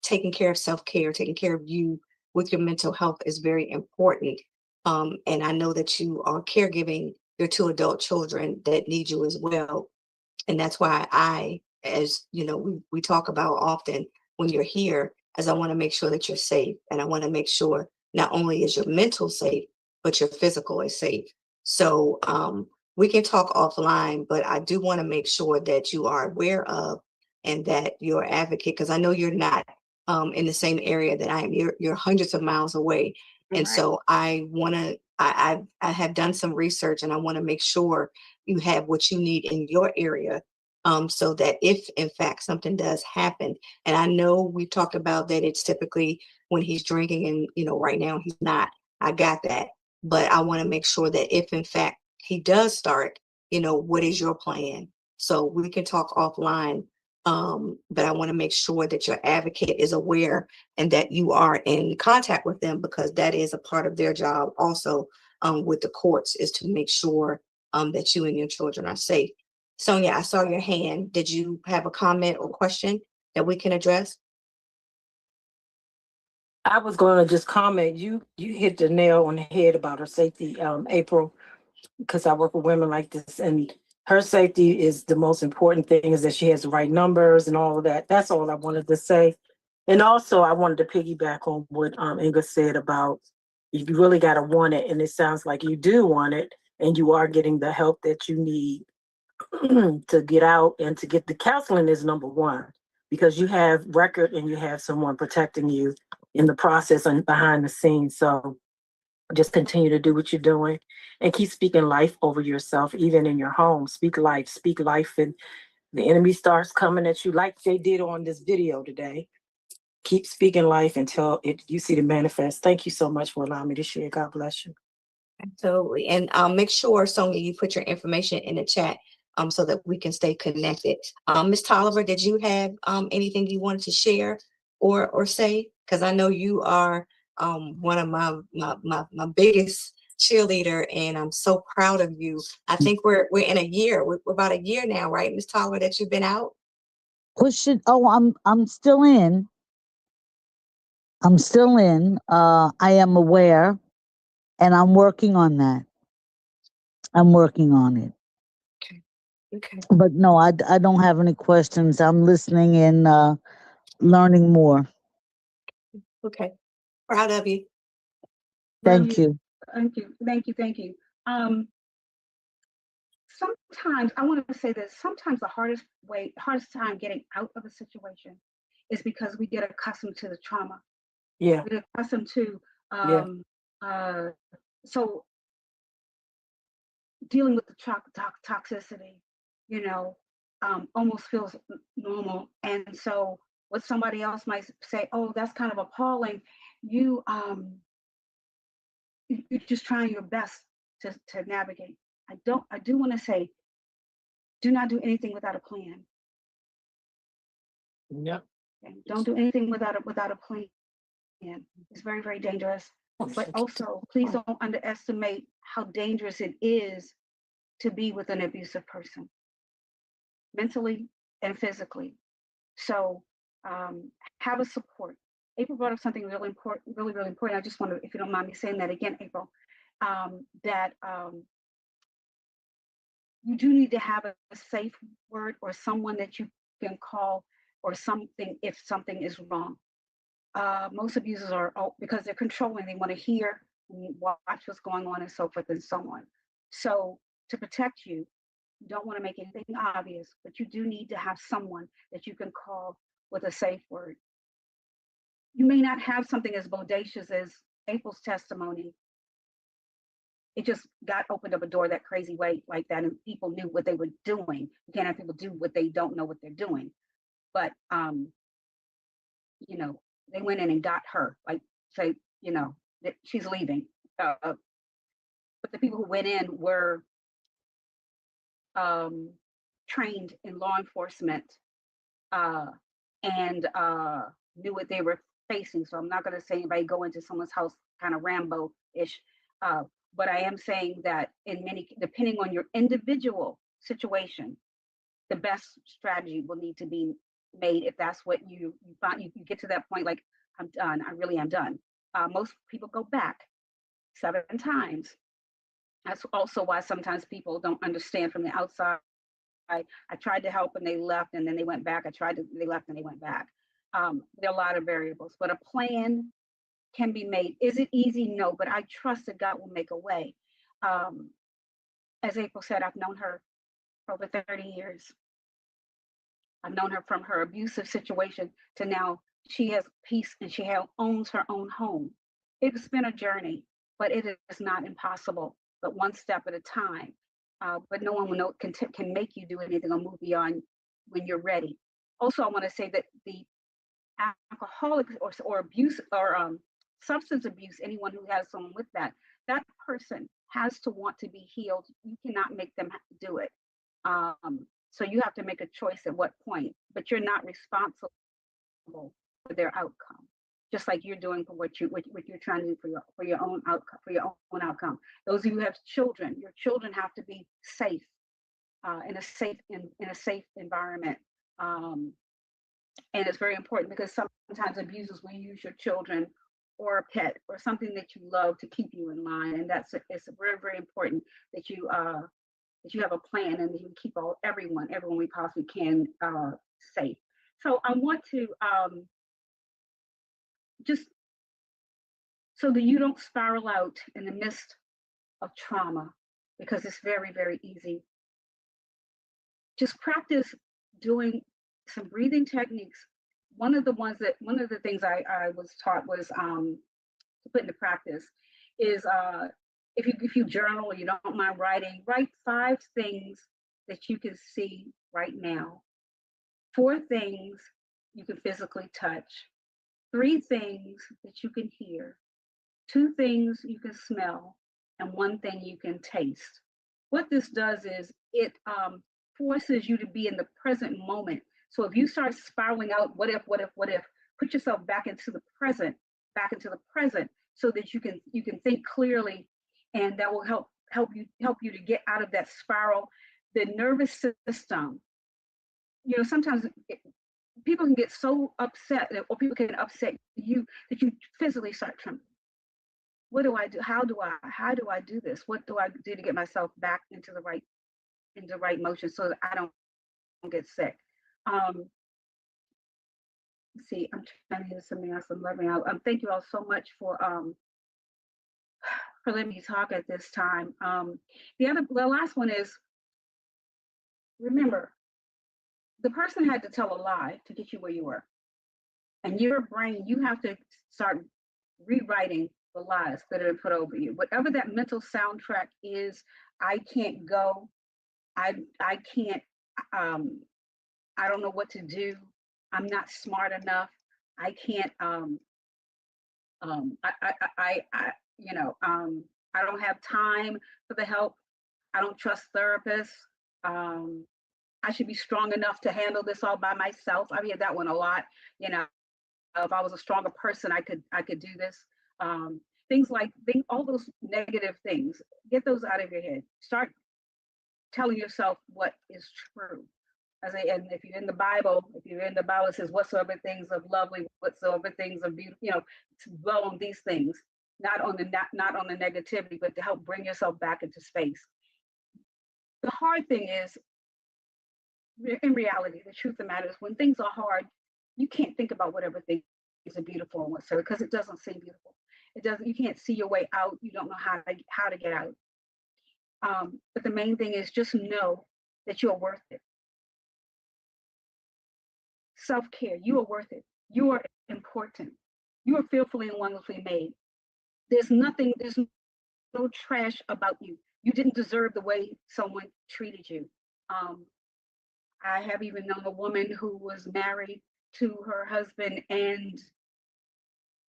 taking care of self-care, taking care of you with your mental health is very important. And I know that you are caregiving your 2 adult children that need you as well. And that's why as you know, we talk about often when you're here, as I want to make sure that you're safe. And I want to make sure not only is your mental safe, but your physical is safe. So we can talk offline, but I do want to make sure that you are aware of, and that you're advocate, because I know you're not in the same area that I am. You're hundreds of miles away. And Right. so I have done some research, and I want to make sure you have what you need in your area, so that if in fact something does happen, and I know we talked about that it's typically when he's drinking, and right now he's not. I got that, but I want to make sure that if in fact he does start, what is your plan? So we can talk offline, but I want to make sure that your advocate is aware and that you are in contact with them, because that is a part of their job also, with the courts, is to make sure that you and your children are safe. Sonia, I saw your hand. Did you have a comment or question that we can address? I was going to just comment. You hit the nail on the head about her safety, April, because I work with women like this, and her safety is the most important thing. Is that she has the right numbers and all of that. That's all I wanted to say. And also, I wanted to piggyback on what Inga said about you really got to want it, and it sounds like you do want it, and you are getting the help that you need to get out, and to get the counseling is number one, because you have record and you have someone protecting you in the process and behind the scenes. So just continue to do what you're doing and keep speaking life over yourself, even in your home. Speak life, and the enemy starts coming at you like they did on this video today. Keep speaking life until you see it manifest. Thank you so much for allowing me to share. God bless you. Absolutely. And make sure, Sonia, you put your information in the chat so that we can stay connected. Ms. Tolliver, did you have anything you wanted to share or say? Because I know you are one of my biggest cheerleader, and I'm so proud of you. I think we're in a year. We're about a year now, right, Ms. Tolliver, that you've been out? Pushing. Oh, I'm still in. I'm still in. I am aware, and I'm working on that. I'm working on it. Okay. But no, I don't have any questions. I'm listening and learning more. Okay. Proud of you. Thank you. Thank you. Thank you. Thank you. Sometimes I want to say that sometimes the hardest time getting out of a situation is because we get accustomed to the trauma. Yeah. We get accustomed to so dealing with the toxicity, almost feels normal. And so what somebody else might say, oh, that's kind of appalling. You're just trying your best to navigate. I do want to say, do not do anything without a plan. Yep. Okay? Don't do anything without a plan. It's very, very dangerous. But also, please don't underestimate how dangerous it is to be with an abusive person, mentally and physically. So have a support. April brought up something really important, really, really important. I just want to, if you don't mind me saying that again, April, that you do need to have a safe word or someone that you can call or something if something is wrong. Most abusers are, because they're controlling, they want to hear and watch what's going on and so forth and so on. So to protect you. You don't want to make anything obvious, but you do need to have someone that you can call with a safe word. You may not have something as bodacious as April's testimony. It just got opened up a door that crazy way like that, and people knew what they were doing. You can't have people do what they don't know what they're doing. But you know, they went in and got her, like say, you know, that she's leaving. But the people who went in were trained in law enforcement and knew what they were facing. So I'm not going to say anybody go into someone's house kind of Rambo-ish, but I am saying that in many, depending on your individual situation, the best strategy will need to be made if that's what you find. You get to that point like, I'm done. I really am done. Most people go back 7 times. That's also why sometimes people don't understand from the outside. I tried to help and they left, and then they went back. They left and they went back. There are a lot of variables, but a plan can be made. Is it easy? No, but I trust that God will make a way. As April said, I've known her for over 30 years. I've known her from her abusive situation to now she has peace and she owns her own home. It's been a journey, but it is not impossible, but one step at a time. But no one will know can make you do anything or move beyond when you're ready. Also, I want to say that the alcoholic or abuse or substance abuse, anyone who has someone with that person has to want to be healed. You cannot make them do it. So you have to make a choice at what point, but you're not responsible for their outcome. Just like you're doing for what you're trying to do for your own outcome. Those of you who have children, your children have to be safe in a safe environment. And it's very important because sometimes abusers will use your children or a pet or something that you love to keep you in line. And it's very, very important that you have a plan and that you keep everyone we possibly can safe. So I want to just so that you don't spiral out in the midst of trauma, because it's very, very easy. Just practice doing some breathing techniques. One of the things I was taught was to put into practice is if you journal or you don't mind writing, write 5 things that you can see right now, 4 things you can physically touch, 3 things that you can hear, 2 things you can smell, and 1 thing you can taste. What this does is it forces you to be in the present moment. So if you start spiraling out, what if, put yourself back into the present, so that you can think clearly, and that will help you to get out of that spiral. The nervous system, you know, sometimes people can get so upset, or people can upset you that you physically start trembling. What do I do? How do I do this? What do I do to get myself back into the right motion so that I don't get sick? Let's see, I'm trying to hear something else. I'm loving out. Thank you all so much for letting me talk at this time. The last one is, remember, the person had to tell a lie to get you where you were. And your brain, you have to start rewriting the lies that are put over you. Whatever that mental soundtrack is, I can't go, I can't, I don't know what to do, I'm not smart enough, I can't, I don't have time for the help, I don't trust therapists, I should be strong enough to handle this all by myself. I've heard that one a lot. You know, if I was a stronger person, I could do this. All those negative things, get those out of your head. Start telling yourself what is true. And if you're in the Bible, it says, whatsoever things of lovely, whatsoever things of beautiful, you know, to dwell on these things, not on the negativity, but to help bring yourself back into space. The hard thing is, in reality, the truth of the matter is, when things are hard, you can't think about whatever things are beautiful and whatsoever, because it doesn't seem beautiful. You can't see your way out. You don't know how to get out. But the main thing is just know that you're worth it. Self-care, you are worth it. You are important. You are fearfully and wonderfully made. There's no trash about you. You didn't deserve the way someone treated you. I have even known a woman who was married to her husband, and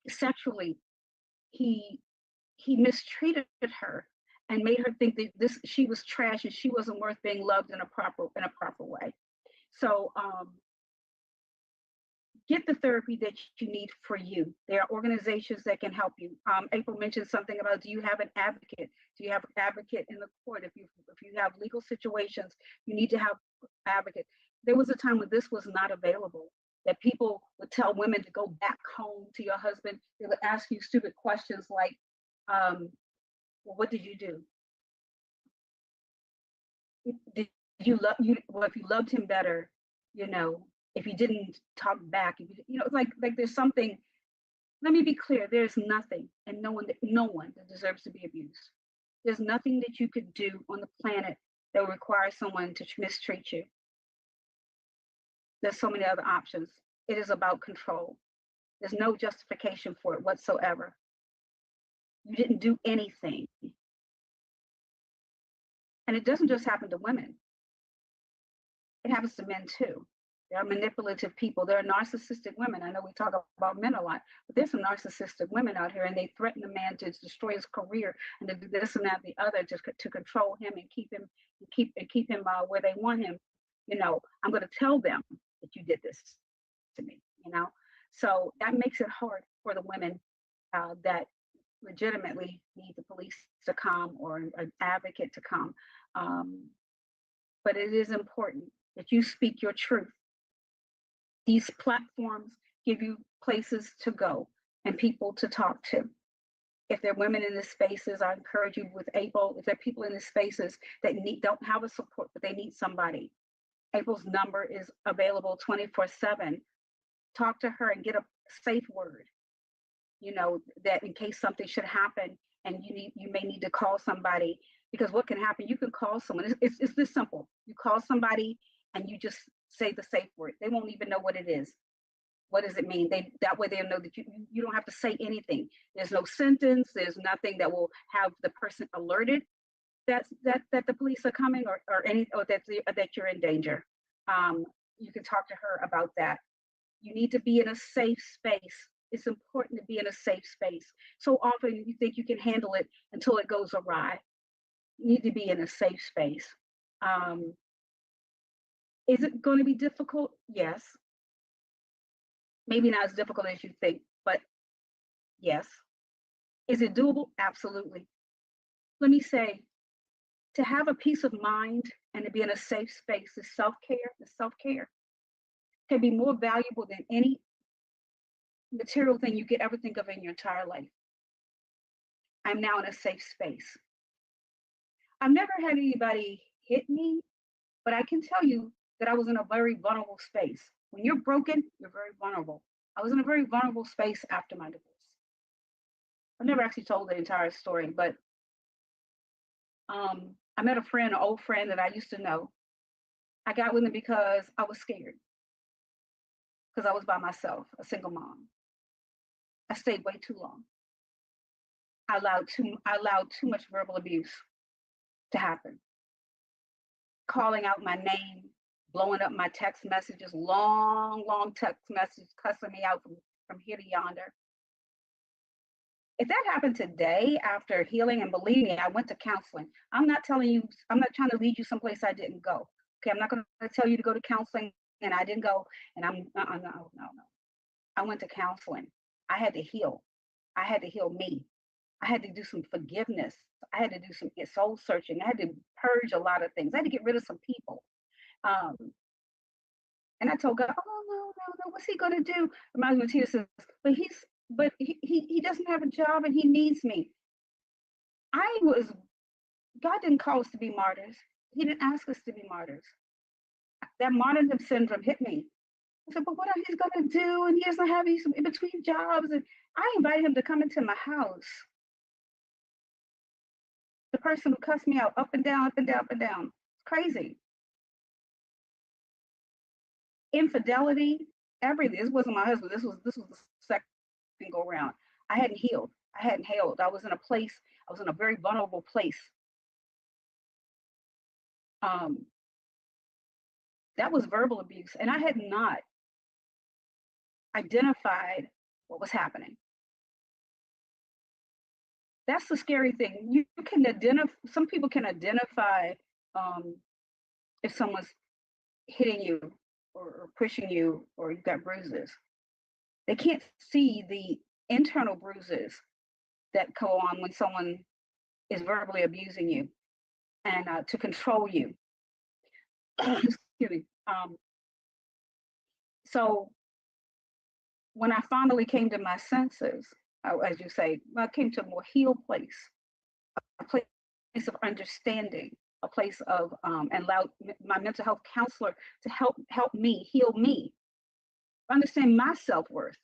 sexually he mistreated her and made her think that she was trash and she wasn't worth being loved in a proper way. So get the therapy that you need for you. There are organizations that can help you. April mentioned something about, do you have an advocate? Do you have an advocate in the court? If you have legal situations, you need to have an advocate. There was a time when this was not available, that people would tell women to go back home to your husband. They would ask you stupid questions like, well, what did you do? Did you love you? Well, if you loved him better, you know, if you didn't talk back, if you know, like there's something. Let me be clear: there's nothing, and no one that deserves to be abused. There's nothing that you could do on the planet that would require someone to mistreat you. There's so many other options. It is about control. There's no justification for it whatsoever. You didn't do anything. And it doesn't just happen to women. It happens to men too. There are manipulative people. There are narcissistic women. I know we talk about men a lot, but there's some narcissistic women out here, and they threaten a man to destroy his career and to do this and that, and the other, to control him and keep him where they want him. You know, I'm going to tell them that you did this to me. You know, so that makes it hard for the women that legitimately need the police to come or an advocate to come. But it is important that you speak your truth. These platforms give you places to go and people to talk to. If there are women in the spaces, I encourage you with April, if there are people in the spaces that don't have a support, but they need somebody, April's number is available 24/7. Talk to her and get a safe word, you know, that in case something should happen and you may need to call somebody, because what can happen, you can call someone. It's this simple. You call somebody and you just say the safe word. They won't even know what it is. What does it mean? That way they'll know that you don't have to say anything. There's no sentence. There's nothing that will have the person alerted that the police are coming or that you're in danger. You can talk to her about that. You need to be in a safe space. It's important to be in a safe space. So often you think you can handle it until it goes awry. You need to be in a safe space. Is it going to be difficult? Yes. Maybe not as difficult as you think, but yes. Is it doable? Absolutely. Let me say, to have a peace of mind and to be in a safe space is self-care. The self-care can be more valuable than any material thing you could ever think of in your entire life. I'm now in a safe space. I've never had anybody hit me, but I can tell you that I was in a very vulnerable space. When you're broken, you're very vulnerable. I was in a very vulnerable space after my divorce. I've never actually told the entire story, but I met a friend, an old friend that I used to know. I got with him because I was scared, because I was by myself, a single mom. I stayed way too long. I allowed too much verbal abuse to happen. Calling out my name, blowing up my text messages, long text messages, cussing me out from here to yonder. If that happened today after healing, and believe me, I went to counseling. I'm not trying to lead you someplace I didn't go. Okay, I'm not going to tell you to go to counseling and I didn't go, and no. I went to counseling. I had to heal. I had to heal me. I had to do some forgiveness. I had to do some soul searching. I had to purge a lot of things. I had to get rid of some people. And I told God, oh no, what's he gonna do? Reminds me of Tina says, but he doesn't have a job and he needs me. God didn't call us to be martyrs. He didn't ask us to be martyrs. That martyrdom syndrome hit me. I said, but what are he gonna do? And he doesn't have these in between jobs. And I invited him to come into my house. The person who cussed me out up and down, up and down, up and down. It's crazy. Infidelity, everything. This wasn't my husband. This was the second go around. I hadn't healed. I hadn't healed. I was in a place, I was in a very vulnerable place. That was verbal abuse, and I had not identified what was happening. That's the scary thing. You can identify, some people can identify if someone's hitting you or pushing you or you've got bruises. They can't see the internal bruises that go on when someone is verbally abusing you and to control you. Excuse me. So when I finally came to my senses, as you say, I came to a more healed place, a place of understanding, a place of and allowed my mental health counselor to help me heal me, understand my self-worth,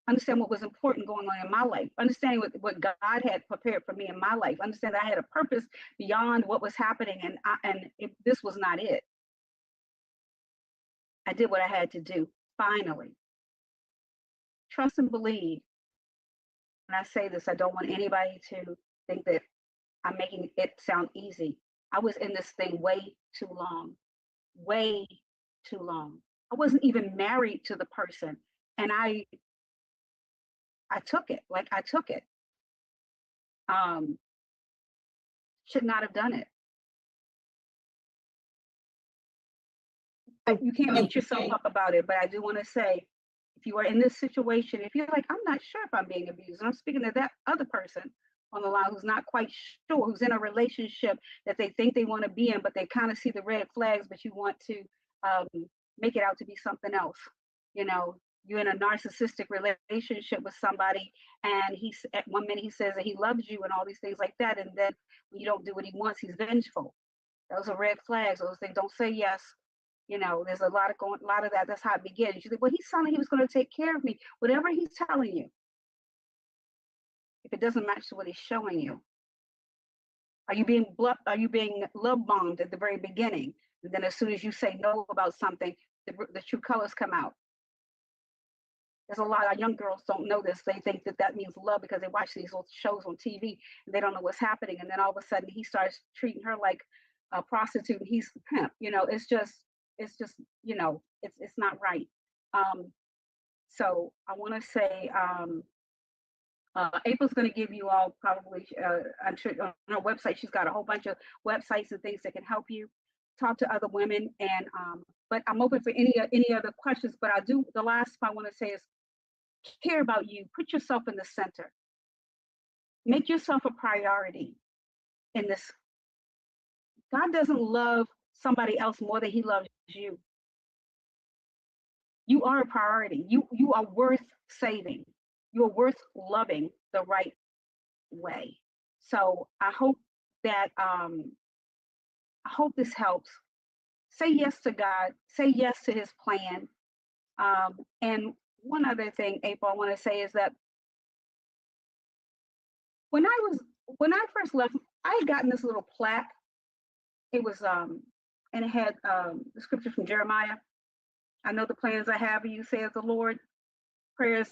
understand what was important going on in my life, understanding what God had prepared for me in my life, understand that I had a purpose beyond what was happening, and this was not it. I did what I had to do, finally. Trust and believe. When I say this, I don't want anybody to think that I'm making it sound easy. I was in this thing way too long, way too long. I wasn't even married to the person, and I took it, like I took it. Should not have done it. You can't beat yourself up about it, but I do want to say, if you are in this situation, if you're like, I'm not sure if I'm being abused, and I'm speaking to that other person on the line who's not quite sure, who's in a relationship that they think they want to be in, but they kind of see the red flags, but you want to make it out to be something else. You know, you're in a narcissistic relationship with somebody, and he's at one minute he says that he loves you and all these things like that, and then when you don't do what he wants, he's vengeful. Those are red flags. Those things, don't say yes. You know, there's a lot of that. That's how it begins. You think, well, he's telling he was going to take care of me. Whatever he's telling you, if it doesn't match to what he's showing you, are you being love bombed at the very beginning? And then as soon as you say no about something, the true colors come out. There's a lot of young girls don't know this. They think that that means love because they watch these little shows on TV and they don't know what's happening. And then all of a sudden he starts treating her like a prostitute and he's the pimp. You know, it's just, you know, it's not right. So I want to say, April's going to give you all probably, I'm sure on her website, she's got a whole bunch of websites and things that can help you talk to other women. And, but I'm open for any other questions, but the last I want to say is care about you, put yourself in the center, make yourself a priority in this. God doesn't love somebody else more than he loves you. You are a priority. You are worth saving. You are worth loving the right way. So I hope that I hope this helps. Say yes to God. Say yes to his plan. And one other thing, April, I want to say is that when I first left, I had gotten this little plaque. It was and it had the scripture from Jeremiah. I know the plans I have for you, says the Lord. Prayers,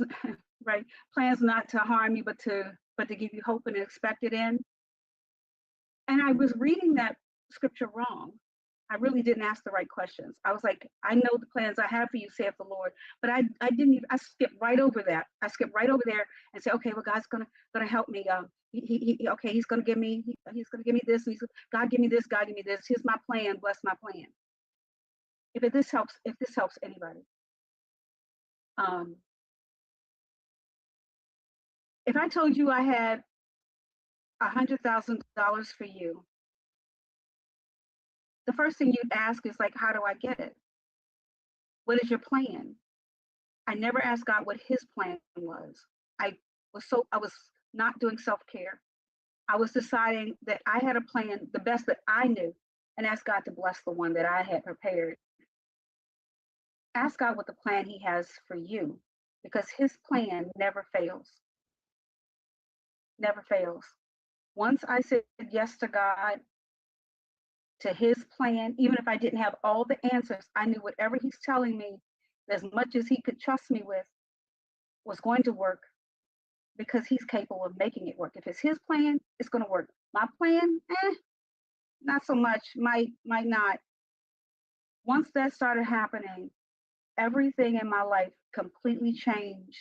right? Plans not to harm you, but to give you hope and expected end. And I was reading that scripture wrong. I really didn't ask the right questions. I was like, I know the plans I have for you, saith the Lord, but I didn't even, I skipped right over that. I skipped right over there and said, okay, well, God's gonna help me. Okay, he's gonna give me this. God give me this. God give me this. Here's my plan. Bless my plan. If this helps anybody. If I told you I had $100,000 for you, the first thing you'd ask is like, how do I get it? What is your plan? I never asked God what his plan was. I was not doing self-care. I was deciding that I had a plan, the best that I knew, and asked God to bless the one that I had prepared. Ask God what the plan he has for you, because his plan never fails. Never fails. Once I said yes to God, to his plan, even if I didn't have all the answers, I knew whatever he's telling me, as much as he could trust me with, was going to work because he's capable of making it work. If it's his plan, it's going to work. My plan, not so much, might not. Once that started happening, everything in my life completely changed.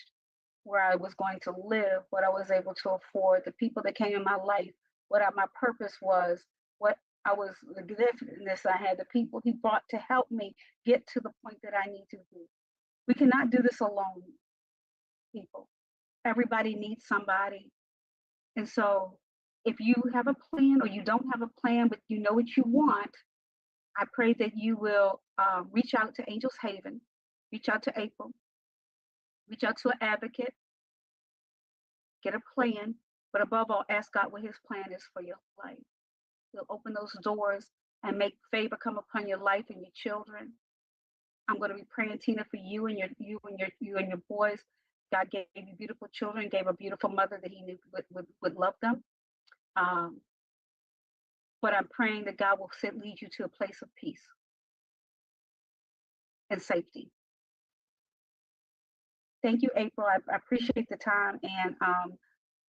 Where I was going to live, what I was able to afford, the people that came in my life, what my purpose was, what I was, the giftedness I had, the people he brought to help me get to the point that I need to be. We cannot do this alone, people. Everybody needs somebody. And so if you have a plan or you don't have a plan, but you know what you want, I pray that you will reach out to Angels Haven, reach out to April, reach out to an advocate, get a plan, but above all, ask God what his plan is for your life. He'll open those doors and make favor come upon your life and your children. I'm going to be praying, Tina, for you and your boys. God gave you beautiful children, gave a beautiful mother that he knew would love them. But I'm praying that God will lead you to a place of peace and safety. Thank you, April. I appreciate the time, and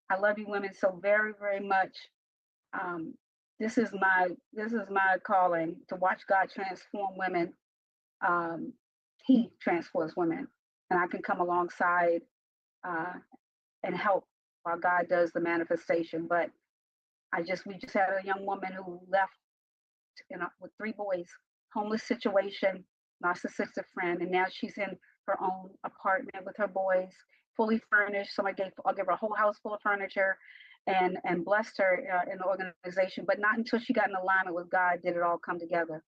I love you women so very, very much. This is my calling, to watch God transform women. He transforms women, and I can come alongside and help while God does the manifestation. But we just had a young woman who left with 3 boys, homeless situation, narcissistic friend, and now she's in her own apartment with her boys, fully furnished. I'll give her a whole house full of furniture, and blessed her in the organization. But not until she got in alignment with God did it all come together.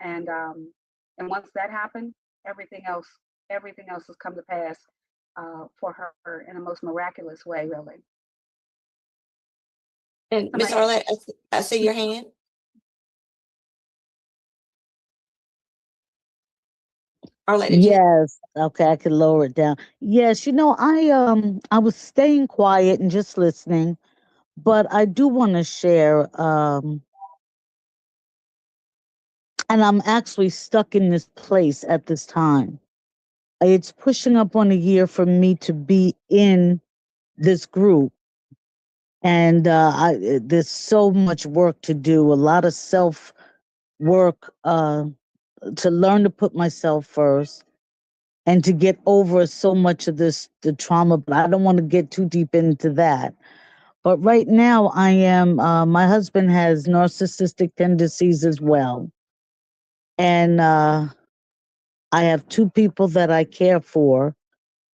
And once that happened, everything else has come to pass for her in the most miraculous way, really. And Miss Arlette, I see your hand. Arlette, Yes. Okay, I can lower it down. Yes, I was staying quiet and just listening, but I do want to share, and I'm actually stuck in this place at this time. It's pushing up on a year for me to be in this group, and there's so much work to do, a lot of self work, to learn to put myself first and to get over so much of the trauma. But I don't want to get too deep into that. But right now I am, my husband has narcissistic tendencies as well. And I have 2 people that I care for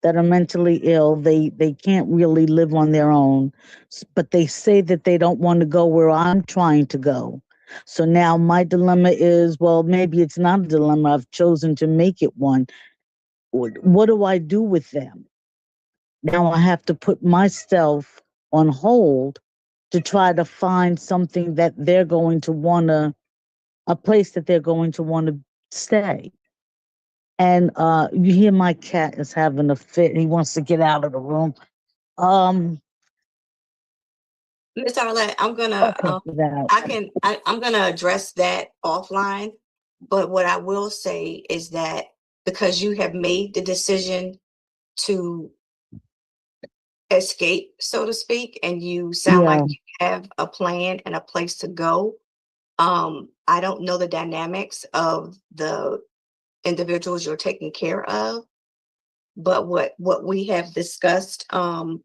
that are mentally ill. They can't really live on their own, but they say that they don't want to go where I'm trying to go. So now my dilemma is, well, maybe it's not a dilemma. I've chosen to make it one. What do I do with them? Now I have to put myself on hold to try to find something that they're going to want to, a place that they're going to want to stay. And you hear my cat is having a fit. He wants to get out of the room. Miss Arlette, I'm gonna I'm gonna address that offline. But what I will say is that because you have made the decision to escape, so to speak, and you sound like you have a plan and a place to go. I don't know the dynamics of the individuals you're taking care of, but what we have discussed in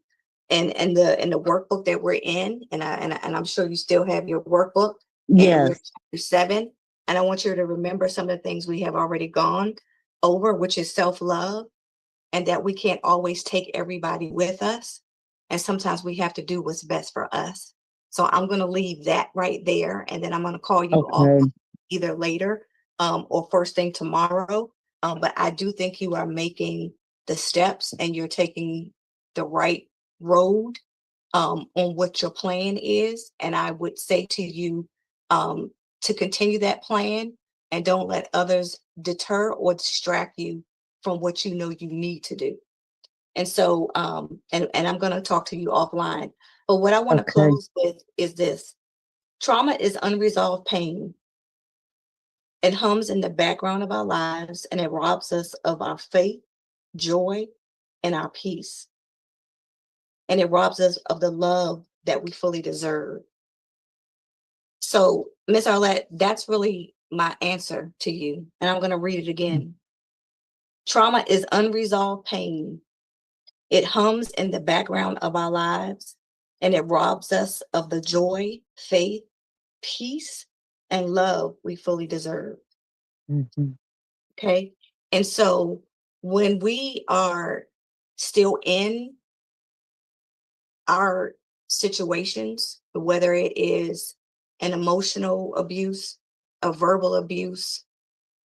the workbook that we're in, and I'm sure you still have your workbook. Yes. And we're chapter 7, and I want you to remember some of the things we have already gone over, which is self-love, and that we can't always take everybody with us, and sometimes we have to do what's best for us. So I'm going to leave that right there, and then I'm going to call you off either later or first thing tomorrow. But I do think you are making the steps and you're taking the right road on what your plan is. And I would say to you to continue that plan and don't let others deter or distract you from what you know you need to do. And so, and I'm going to talk to you offline. But what I want to Okay. close with is this. Trauma is unresolved pain. It hums in the background of our lives and it robs us of our faith, joy, and our peace. And it robs us of the love that we fully deserve. So, Miss Arlette, that's really my answer to you. And I'm going to read it again. Trauma is unresolved pain. It hums in the background of our lives and it robs us of the joy, faith, peace, and love we fully deserve. Mhm. Okay. And so when we are still in our situations, whether it is an emotional abuse, a verbal abuse,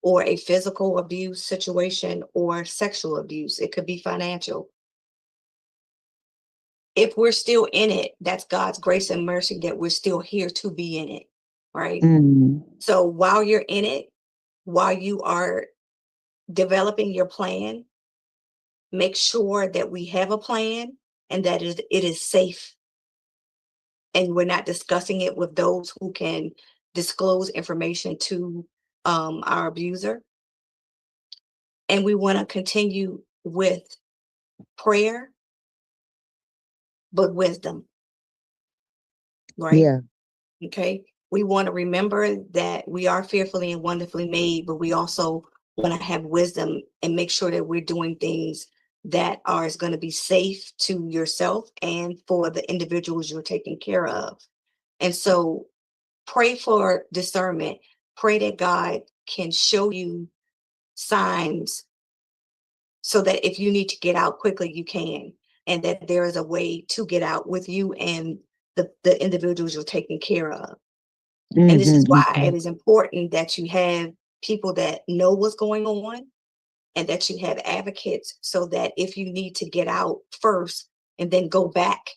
or a physical abuse situation, or sexual abuse, it could be financial. If we're still in it, that's God's grace and mercy that we're still here to be in it, right? Mm. So while you're in it, while you are developing your plan, make sure that we have a plan and that it is safe. And we're not discussing it with those who can disclose information to our abuser. And we want to continue with prayer, but wisdom, right? Yeah. Okay. We want to remember that we are fearfully and wonderfully made, but we also want to have wisdom and make sure that we're doing things that are going to be safe to yourself and for the individuals you're taking care of. And so pray for discernment. Pray that God can show you signs so that if you need to get out quickly, you can, and that there is a way to get out with you and the individuals you're taking care of. And this is Mhm, why mhm. it is important that you have people that know what's going on and that you have advocates so that if you need to get out first and then go back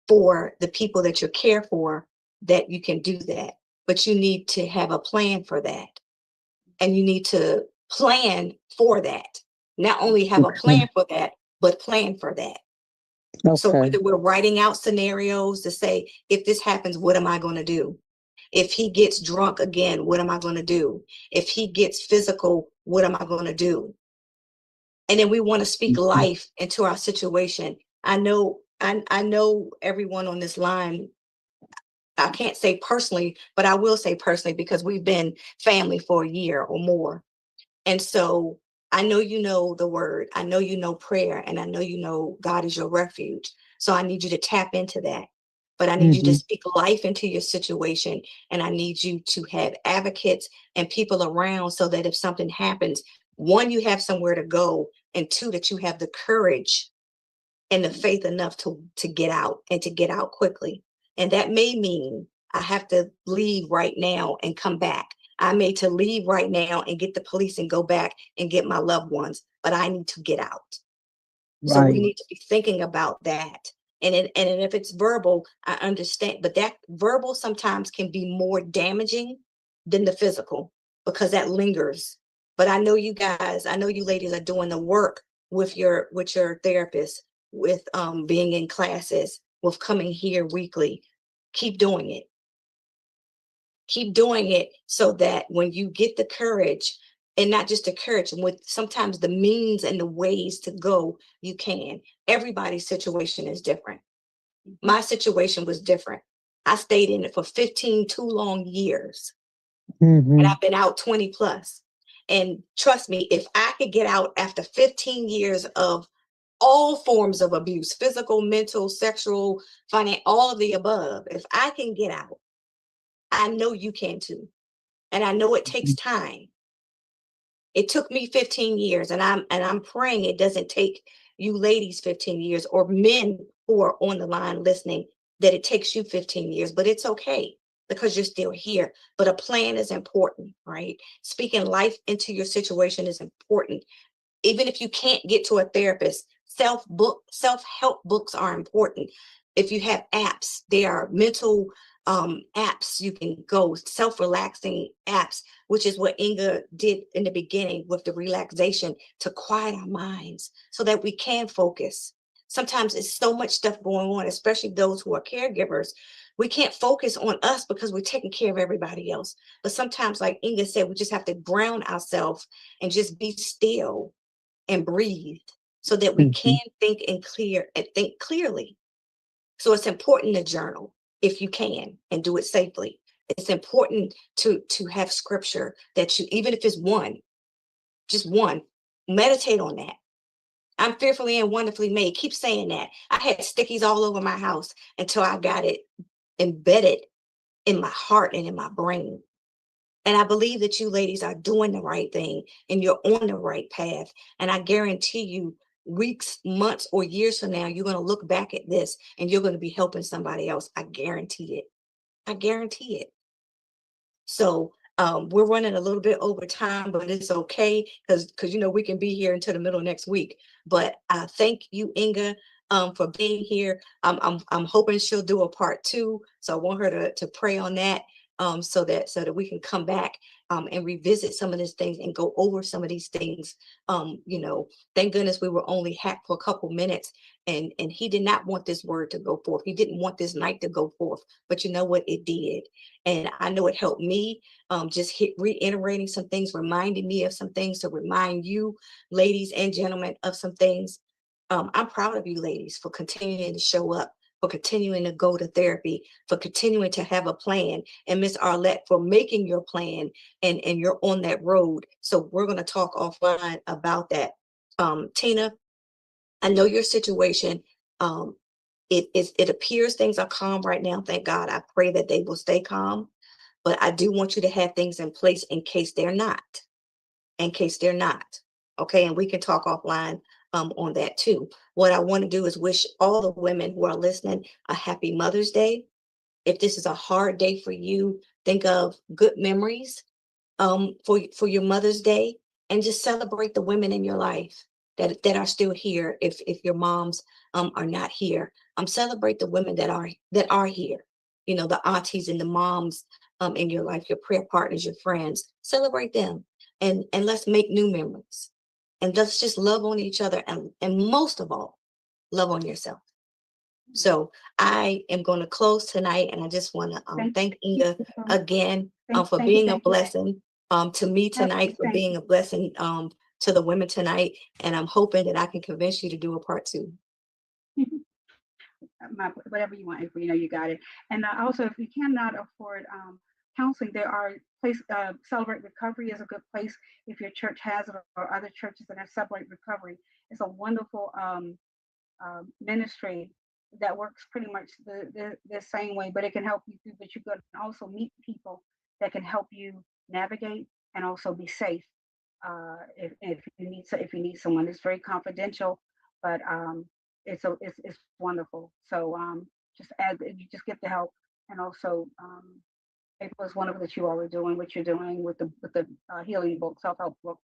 for the people that you care for, that you can do that. But you need to have a plan for that. And you need to plan for that. Not only have a Okay. plan for that, but plan for that. So Okay. whether we're writing out scenarios to say, if this happens, what am I going to do? If he gets drunk again, what am I going to do? If he gets physical, what am I going to do? And then we want to speak Mhm. life into our situation. I know everyone on this line, I can't say personally, but I will say personally because we've been family for a year or more. And so I know you know the word, I know you know prayer, and I know you know God is your refuge. So I need you to tap into that. But I need you to Mhm. speak life into your situation. And I need you to have advocates and people around so that if something happens, one, you have somewhere to go, and two, that you have the courage and the faith enough to get out and to get out quickly. And that may mean I have to leave right now and come back. I may to leave right now and get the police and go back and get my loved ones, but I need to get out. So we Right. need to be thinking about that. And if it's verbal, I understand, but that verbal sometimes can be more damaging than the physical because that lingers. But I know you guys, I know you ladies are doing the work with your therapist, with being in classes, with coming here weekly. Keep doing it. Keep doing it so that when you get the courage, and not just the courage, and with sometimes the means and the ways to go, you can. Everybody's situation is different. My situation was different. I stayed in it for 15 too long years, and Mhm. I've been out 20 plus. And trust me, if I could get out after 15 years of all forms of abuse, physical, mental, sexual, financial, all of the above, if I can get out, I know you can too. And I know it takes time. It took me 15 years, and I'm praying it doesn't take you ladies 15 years, or men who are on the line listening, that it takes you 15 years, but it's okay because you're still here. But a plan is important, right? Speaking life into your situation is important. Even if you can't get to a therapist, self-help books are important. If you have apps, there are mental apps you can go, self-relaxing apps, which is what Inga did in the beginning with the relaxation, to quiet our minds so that we can focus, Sometimes it's so much stuff going on, especially those who are caregivers. We can't focus on us because we're taking care of everybody else. But sometimes, like Inga said, we just have to ground ourselves and just be still and breathe so that we can think clearly. So it's important to journal if you can and do it safely. It's important to have scripture that you, even if it's one, just one, meditate on that. I'm fearfully and wonderfully made. Keep saying that. I had stickies all over my house until I got it embedded in my heart and in my brain. And I believe that you ladies are doing the right thing and you're on the right path. And I guarantee you, weeks, months, or years from now, you're going to look back at this and you're going to be helping somebody else. I guarantee it. I guarantee it. So we're running a little bit over time, but it's okay because we can be here until the middle of next week. But I thank you, Inga, for being here. I'm hoping she'll do a part 2. So I want her to pray on that. So that we can come back and revisit some of these things and go over some of these things. Thank goodness we were only hacked for a couple minutes, and he did not want this word to go forth. He didn't want this night to go forth, but you know what? It did. And I know it helped me just reiterating some things, reminding me of some things, to remind you, ladies and gentlemen, of some things. I'm proud of you ladies for continuing to show up, for continuing to go to therapy, for continuing to have a plan, and Miss Arlette for making your plan, and you're on that road. So we're going to talk offline about that. Tina, I know your situation. It appears things are calm right now. Thank God. I pray that they will stay calm, but I do want you to have things in place in case they're not. Okay, and we can talk offline on that too. What I want to do is wish all the women who are listening a happy Mother's Day. If this is a hard day for you, think of good memories for your Mother's Day, and just celebrate the women in your life that are still here. If your moms are not here, celebrate the women that are here. The aunties and the moms in your life, your prayer partners, your friends. Celebrate them, and let's make new memories. And let's just love on each other, and most of all, love on yourself. So I am going to close tonight, and I just want to thank Inga again for being a blessing to me tonight, for being a blessing to the women tonight. And I'm hoping that I can convince you to do a part 2. Whatever you want, if you got it. And also, if you cannot afford counseling, there are places. Celebrate Recovery is a good place if your church has it, or other churches that have Celebrate Recovery. It's a wonderful ministry that works pretty much the same way, but it can help you through. But you can also meet people that can help you navigate and also be safe. If you need someone, it's very confidential, but it's wonderful. So you just get the help, and also it was wonderful that you all are doing what you're doing with the healing book, self-help book.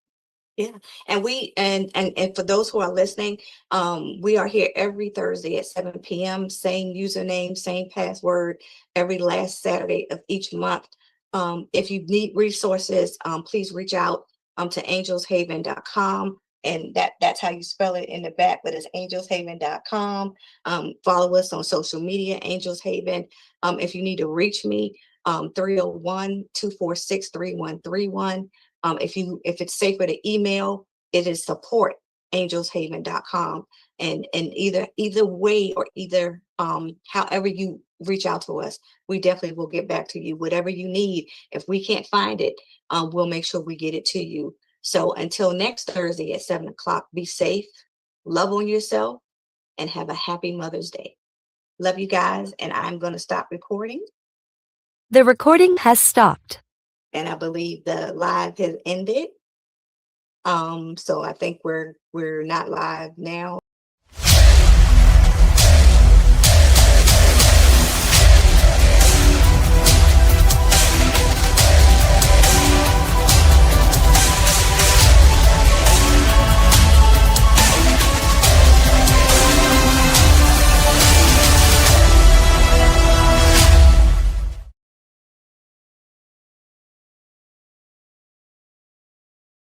Yeah, and we and for those who are listening, we are here every Thursday at 7 p.m. Same username, same password, every last Saturday of each month. If you need resources, please reach out to angelshaven.com, and that's how you spell it in the back, but it's angelshaven.com. Follow us on social media, Angels Haven. If you need to reach me, 301-246-3131. If it's safer to email, it is support@angelshaven.com. And either way, or either however you reach out to us, we definitely will get back to you. Whatever you need, if we can't find it, we'll make sure we get it to you. So until next Thursday at 7 o'clock, be safe, love on yourself, and have a happy Mother's Day. Love you guys, and I'm going to stop recording. The recording has stopped. And I believe the live has ended. So I think we're not live now.